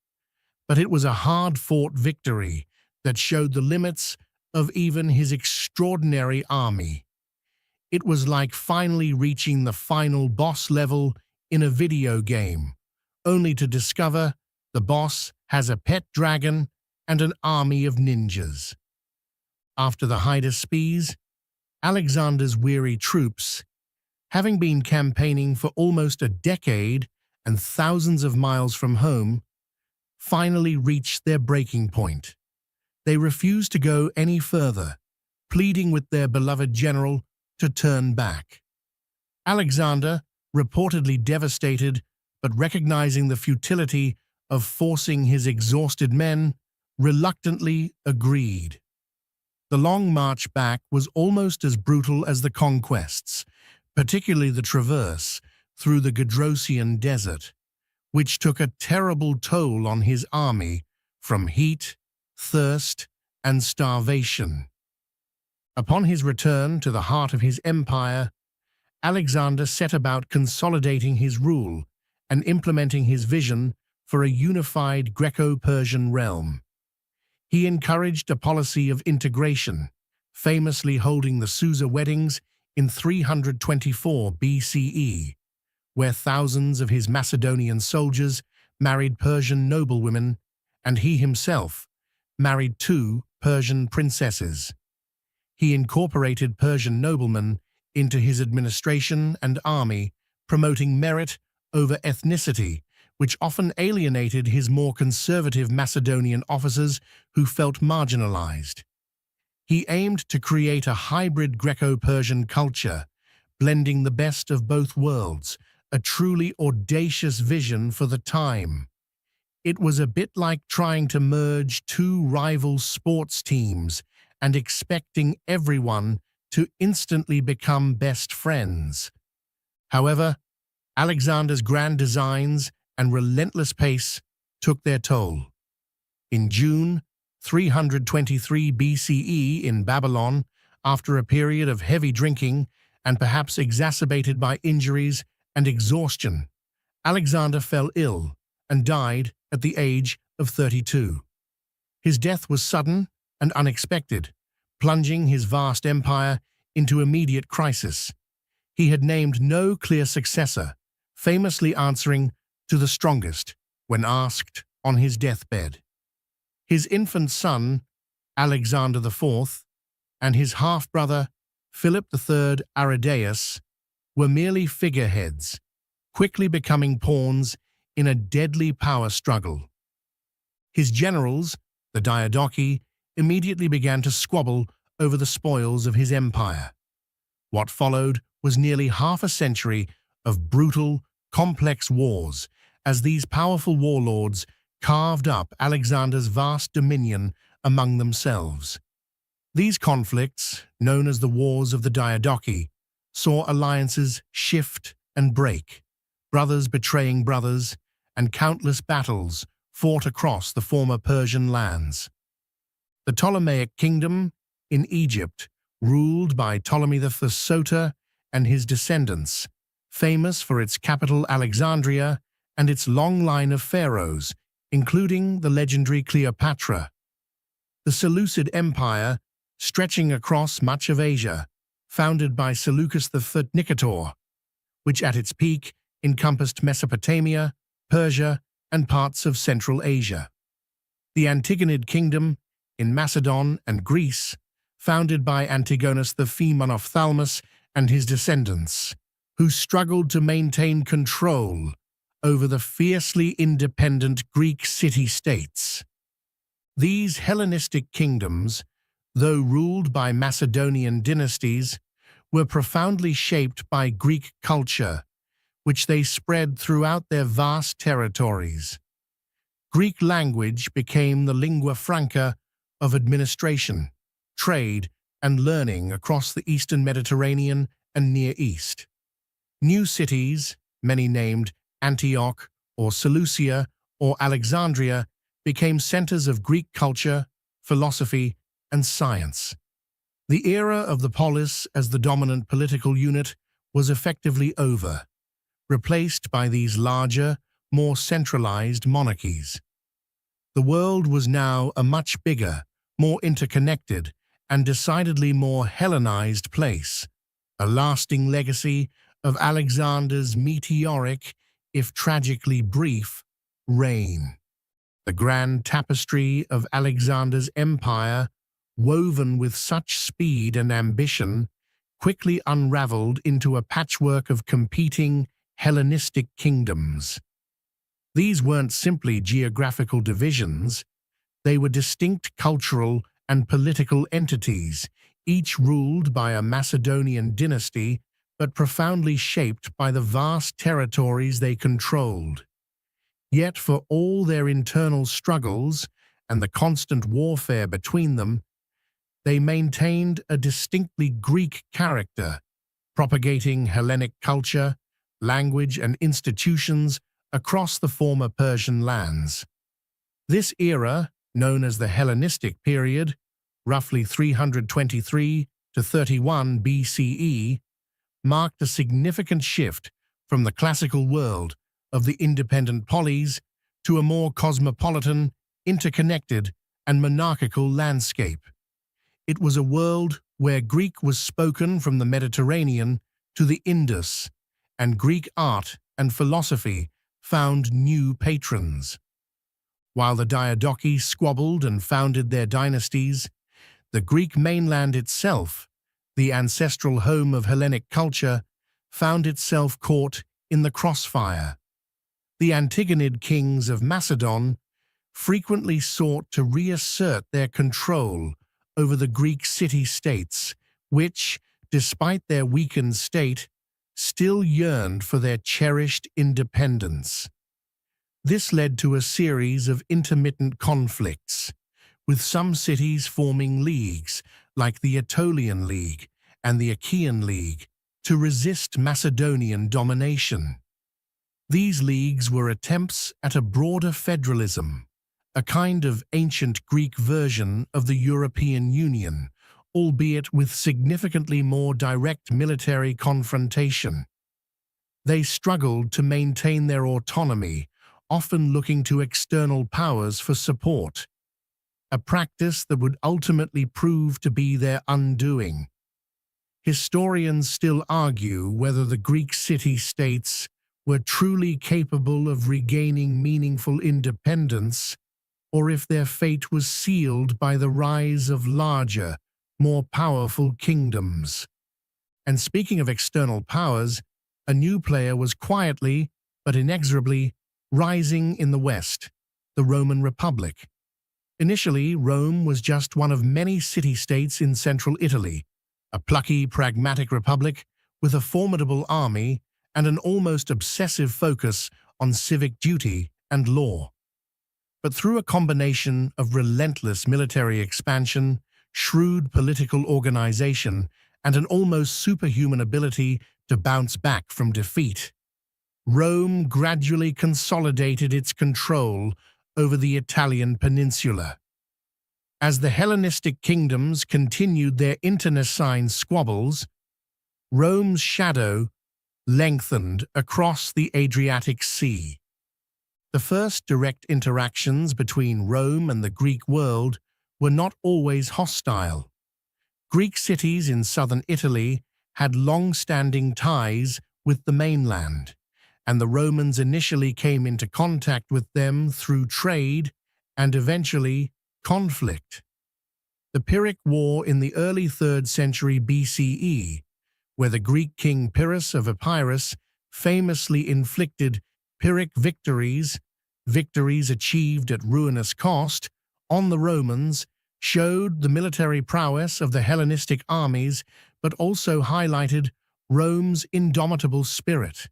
Speaker 1: But it was a hard-fought victory that showed the limits of even his extraordinary army. It was like finally reaching the final boss level in a video game, only to discover the boss has a pet dragon and an army of ninjas. After the Hydaspes, Alexander's weary troops, having been campaigning for almost a decade and thousands of miles from home, finally reached their breaking point. They refused to go any further, pleading with their beloved general to turn back. Alexander, reportedly devastated but recognizing the futility of forcing his exhausted men, reluctantly agreed. The long march back was almost as brutal as the conquests, particularly the traverse through the Gedrosian desert, which took a terrible toll on his army from heat, thirst, and starvation. Upon his return to the heart of his empire, Alexander set about consolidating his rule and implementing his vision for a unified Greco-Persian realm. He encouraged a policy of integration, famously holding the Susa weddings in 324 BCE, where thousands of his Macedonian soldiers married Persian noblewomen, and he himself married 2 Persian princesses. He incorporated Persian noblemen into his administration and army, promoting merit over ethnicity, which often alienated his more conservative Macedonian officers who felt marginalized. He aimed to create a hybrid Greco-Persian culture, blending the best of both worlds, a truly audacious vision for the time. It was a bit like trying to merge 2 rival sports teams and expecting everyone to instantly become best friends. However, Alexander's grand designs and relentless pace took their toll. In June 323 BCE in Babylon, after a period of heavy drinking and perhaps exacerbated by injuries and exhaustion, Alexander fell ill and died at the age of 32. His death was sudden and unexpected, plunging his vast empire into immediate crisis. He had named no clear successor, famously answering to the strongest when asked on his deathbed. His infant son, Alexander IV, and his half-brother, Philip III Aridaeus, were merely figureheads, quickly becoming pawns in a deadly power struggle. His generals, the Diadochi, immediately began to squabble over the spoils of his empire. What followed was nearly half a century of brutal, complex wars, as these powerful warlords carved up Alexander's vast dominion among themselves. These conflicts, known as the Wars of the Diadochi, saw alliances shift and break, brothers betraying brothers, and countless battles fought across the former Persian lands. The Ptolemaic kingdom in Egypt, ruled by Ptolemy the Soter and his descendants, famous for its capital Alexandria and its long line of pharaohs, including the legendary Cleopatra. The Seleucid Empire, stretching across much of Asia, founded by Seleucus III Nicator, which at its peak encompassed Mesopotamia, Persia, and parts of Central Asia. The Antigonid Kingdom in Macedon and Greece, founded by Antigonus the Phaemonophthalmus and his descendants, who struggled to maintain control over the fiercely independent Greek city-states. These Hellenistic kingdoms, though ruled by Macedonian dynasties, were profoundly shaped by Greek culture, which they spread throughout their vast territories. Greek language became the lingua franca of administration, trade, and learning across the Eastern Mediterranean and Near East. New cities, many named Antioch or Seleucia or Alexandria, became centers of Greek culture, philosophy, and science. The era of the polis as the dominant political unit was effectively over, replaced by these larger, more centralized monarchies. The world was now a much bigger, more interconnected, and decidedly more Hellenized place, a lasting legacy of Alexander's meteoric, if tragically brief, reign. The grand tapestry of Alexander's empire, woven with such speed and ambition, quickly unraveled into a patchwork of competing Hellenistic kingdoms. These weren't simply geographical divisions, they were distinct cultural and political entities, each ruled by a Macedonian dynasty, but profoundly shaped by the vast territories they controlled. Yet for all their internal struggles and the constant warfare between them, they maintained a distinctly Greek character, propagating Hellenic culture, language, and institutions across the former Persian lands. This era, known as the Hellenistic period, roughly 323 to 31 BCE, marked a significant shift from the classical world of the independent polis to a more cosmopolitan, interconnected, and monarchical landscape. It was a world where Greek was spoken from the Mediterranean to the Indus, and Greek art and philosophy found new patrons. While the Diadochi squabbled and founded their dynasties, the Greek mainland itself, the ancestral home of Hellenic culture, found itself caught in the crossfire. The Antigonid kings of Macedon frequently sought to reassert their control over the Greek city-states, which, despite their weakened state, still yearned for their cherished independence. This led to a series of intermittent conflicts, with some cities forming leagues, like the Aetolian League and the Achaean League, to resist Macedonian domination. These leagues were attempts at a broader federalism, a kind of ancient Greek version of the European Union, albeit with significantly more direct military confrontation. They struggled to maintain their autonomy, often looking to external powers for support, a practice that would ultimately prove to be their undoing. Historians still argue whether the Greek city-states were truly capable of regaining meaningful independence, or if their fate was sealed by the rise of larger, more powerful kingdoms. And speaking of external powers, a new player was quietly, but inexorably, rising in the West, the Roman Republic. Initially, Rome was just one of many city-states in central Italy, a plucky, pragmatic republic with a formidable army and an almost obsessive focus on civic duty and law. But through a combination of relentless military expansion, shrewd political organization, and an almost superhuman ability to bounce back from defeat, Rome gradually consolidated its control over the Italian peninsula. As the Hellenistic kingdoms continued their internecine squabbles, Rome's shadow lengthened across the Adriatic Sea. The first direct interactions between Rome and the Greek world were not always hostile. Greek cities in southern Italy had long-standing ties with the mainland, and the Romans initially came into contact with them through trade and eventually conflict. The Pyrrhic War in the early 3rd century BCE, where the Greek king Pyrrhus of Epirus famously inflicted Pyrrhic victories achieved at ruinous cost, on the Romans, showed the military prowess of the Hellenistic armies but also highlighted Rome's indomitable spirit.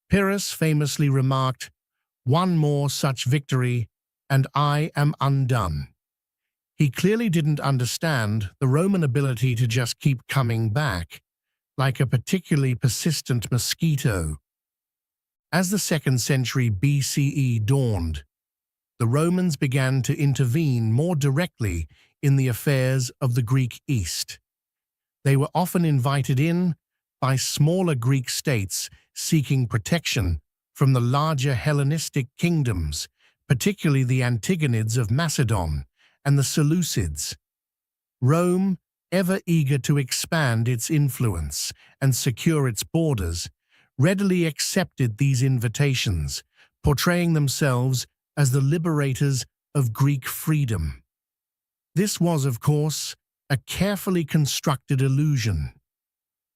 Speaker 1: Pyrrhus famously remarked, "One more such victory, and I am undone." He clearly didn't understand the Roman ability to just keep coming back, like a particularly persistent mosquito. As the 2nd century BCE dawned, the Romans began to intervene more directly in the affairs of the Greek East. They were often invited in by smaller Greek states seeking protection from the larger Hellenistic kingdoms, particularly the Antigonids of Macedon and the Seleucids. Rome, ever eager to expand its influence and secure its borders, readily accepted these invitations, portraying themselves as the liberators of Greek freedom. This was, of course, a carefully constructed illusion.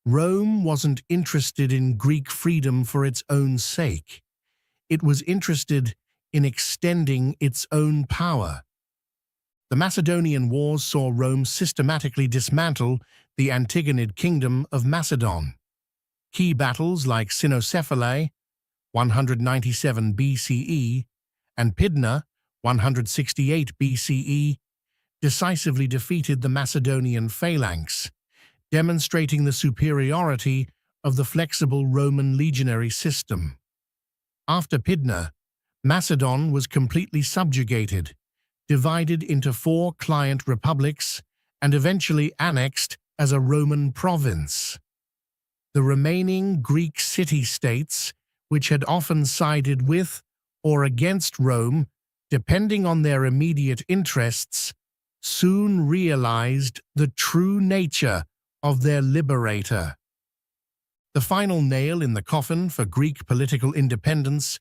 Speaker 1: Rome wasn't interested in Greek freedom for its own sake. It was interested in extending its own power. The Macedonian Wars saw Rome systematically dismantle the Antigonid kingdom of Macedon. Key battles like Cynocephalae, 197 BCE, and Pydna, 168 BCE, decisively defeated the Macedonian phalanx, demonstrating the superiority of the flexible Roman legionary system. After Pydna, Macedon was completely subjugated, divided into 4 client republics, and eventually annexed as a Roman province. The remaining Greek city-states, which had often sided with or against Rome, depending on their immediate interests, soon realized the true nature of their liberator. The final nail in the coffin for Greek political independence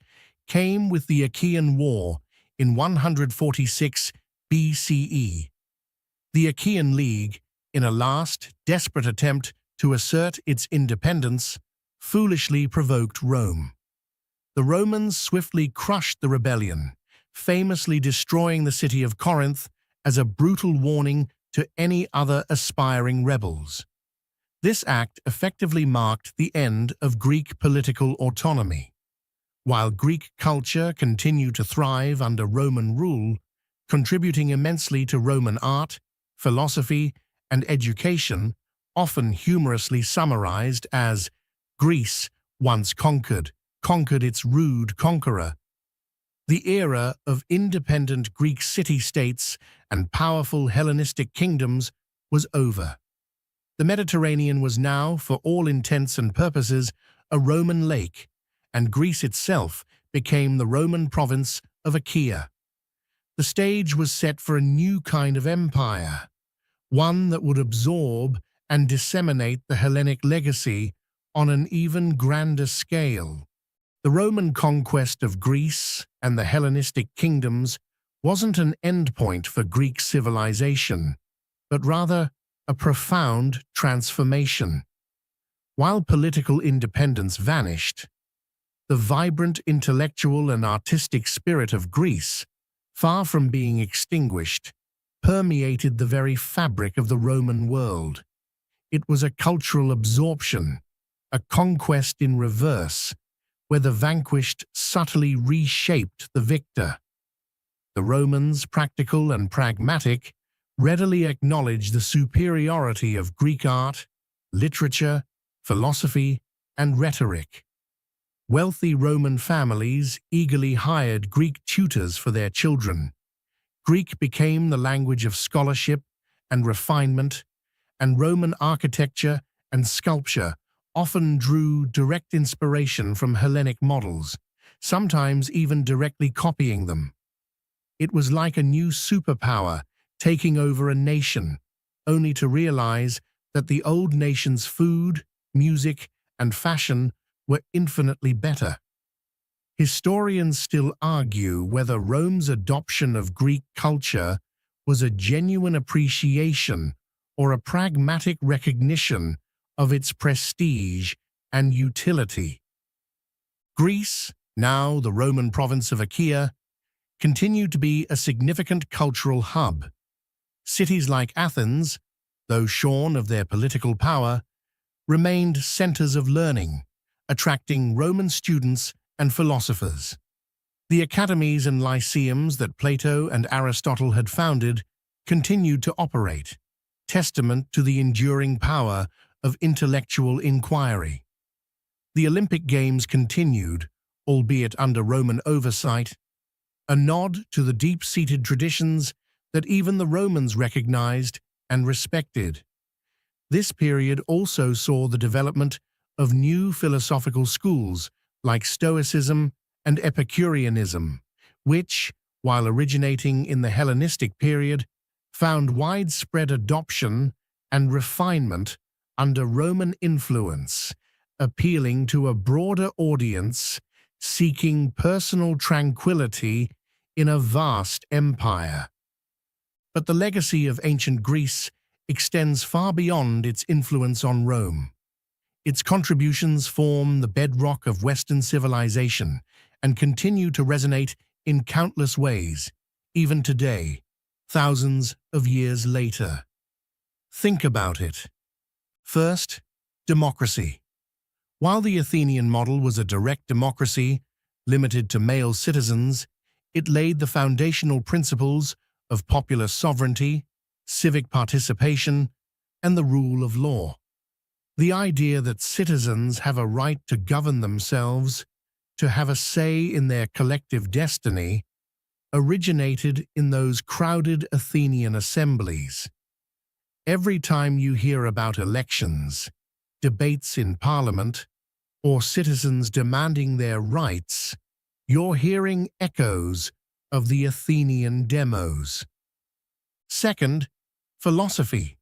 Speaker 1: came with the Aegean War in 146 BCE. The Achaean League, in a last, desperate attempt to assert its independence, foolishly provoked Rome. The Romans swiftly crushed the rebellion, famously destroying the city of Corinth as a brutal warning to any other aspiring rebels. This act effectively marked the end of Greek political autonomy. While Greek culture continued to thrive under Roman rule, contributing immensely to Roman art, philosophy, and education, often humorously summarized as Greece, once conquered its rude conqueror. The era of independent Greek city-states and powerful Hellenistic kingdoms was over. The Mediterranean was now, for all intents and purposes, a Roman lake, and Greece itself became the Roman province of Achaea. The stage was set for a new kind of empire, one that would absorb and disseminate the Hellenic legacy on an even grander scale. The Roman conquest of Greece and the Hellenistic kingdoms wasn't an endpoint for Greek civilization, but rather a profound transformation. While political independence vanished, the vibrant intellectual and artistic spirit of Greece, far from being extinguished, permeated the very fabric of the Roman world. It was a cultural absorption, a conquest in reverse, where the vanquished subtly reshaped the victor. The Romans, practical and pragmatic, readily acknowledged the superiority of Greek art, literature, philosophy, and rhetoric. Wealthy Roman families eagerly hired Greek tutors for their children. Greek became the language of scholarship and refinement, and Roman architecture and sculpture often drew direct inspiration from Hellenic models, sometimes even directly copying them. It was like a new superpower taking over a nation, only to realize that the old nation's food, music, and fashion were infinitely better. Historians still argue whether Rome's adoption of Greek culture was a genuine appreciation or a pragmatic recognition of its prestige and utility. Greece, now the Roman province of Achaea, continued to be a significant cultural hub. Cities like Athens, though shorn of their political power, remained centers of learning, attracting Roman students and philosophers. The academies and lyceums that Plato and Aristotle had founded continued to operate, testament to the enduring power of intellectual inquiry. The Olympic Games continued, albeit under Roman oversight, a nod to the deep-seated traditions that even the Romans recognized and respected. This period also saw the development of new philosophical schools like Stoicism and Epicureanism, which, while originating in the Hellenistic period, found widespread adoption and refinement under Roman influence, appealing to a broader audience seeking personal tranquility in a vast empire. But the legacy of ancient Greece extends far beyond its influence on Rome. Its contributions form the bedrock of Western civilization and continue to resonate in countless ways, even today, thousands of years later. Think about it. First, democracy. While the Athenian model was a direct democracy, limited to male citizens, it laid the foundational principles of popular sovereignty, civic participation, and the rule of law. The idea that citizens have a right to govern themselves, to have a say in their collective destiny, originated in those crowded Athenian assemblies. Every time you hear about elections, debates in parliament, or citizens demanding their rights, you're hearing echoes of the Athenian demos. Second, philosophy.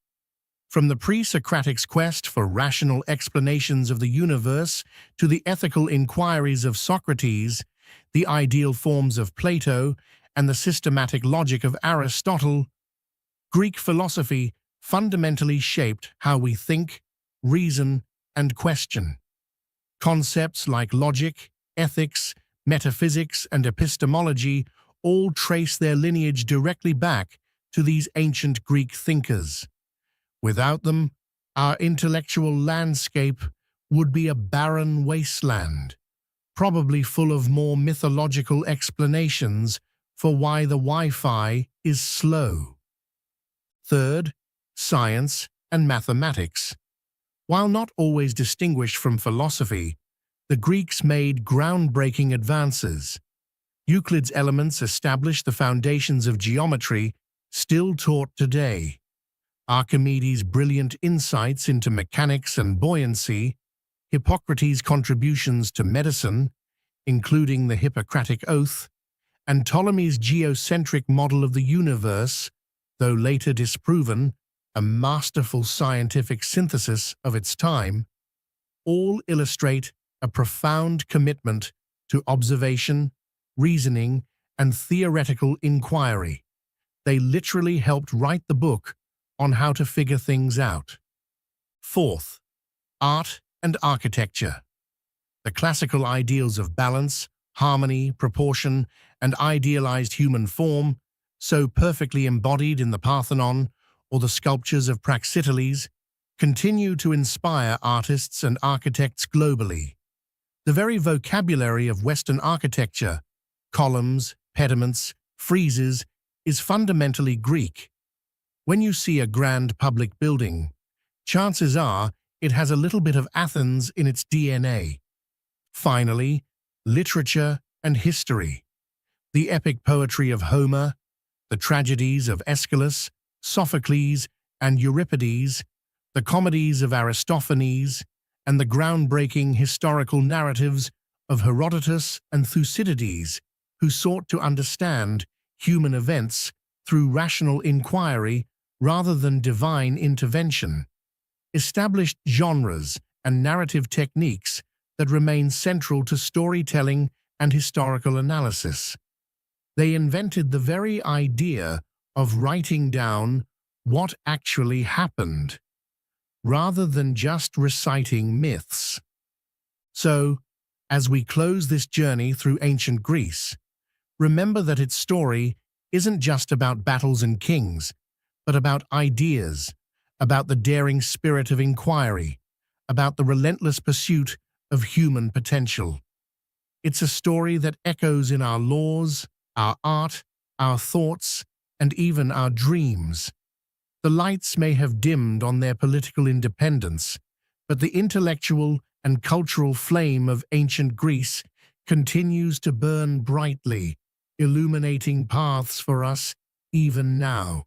Speaker 1: From the pre-Socratic's quest for rational explanations of the universe to the ethical inquiries of Socrates, the ideal forms of Plato, and the systematic logic of Aristotle, Greek philosophy fundamentally shaped how we think, reason, and question. Concepts like logic, ethics, metaphysics, and epistemology all trace their lineage directly back to these ancient Greek thinkers. Without them, our intellectual landscape would be a barren wasteland, probably full of more mythological explanations for why the Wi-Fi is slow. Third, science and mathematics. While not always distinguished from philosophy, the Greeks made groundbreaking advances. Euclid's Elements established the foundations of geometry still taught today. Archimedes' brilliant insights into mechanics and buoyancy, Hippocrates' contributions to medicine, including the Hippocratic Oath, and Ptolemy's geocentric model of the universe, though later disproven, a masterful scientific synthesis of its time, all illustrate a profound commitment to observation, reasoning, and theoretical inquiry. They literally helped write the book on how to figure things out. Fourth, art and architecture. The classical ideals of balance, harmony, proportion, and idealized human form, so perfectly embodied in the Parthenon or the sculptures of Praxiteles, continue to inspire artists and architects globally. The very vocabulary of Western architecture, columns, pediments, friezes, is fundamentally Greek. When you see a grand public building, chances are it has a little bit of Athens in its DNA. Finally, literature and history. The epic poetry of Homer, the tragedies of Aeschylus, Sophocles, and Euripides, the comedies of Aristophanes, and the groundbreaking historical narratives of Herodotus and Thucydides, who sought to understand human events through rational inquiry rather than divine intervention, established genres and narrative techniques that remain central to storytelling and historical analysis. They invented the very idea of writing down what actually happened, rather than just reciting myths. So, as we close this journey through ancient Greece, remember that its story isn't just about battles and kings, but about ideas, about the daring spirit of inquiry, about the relentless pursuit of human potential. It's a story that echoes in our laws, our art, our thoughts, and even our dreams. The lights may have dimmed on their political independence, but the intellectual and cultural flame of ancient Greece continues to burn brightly, illuminating paths for us even now.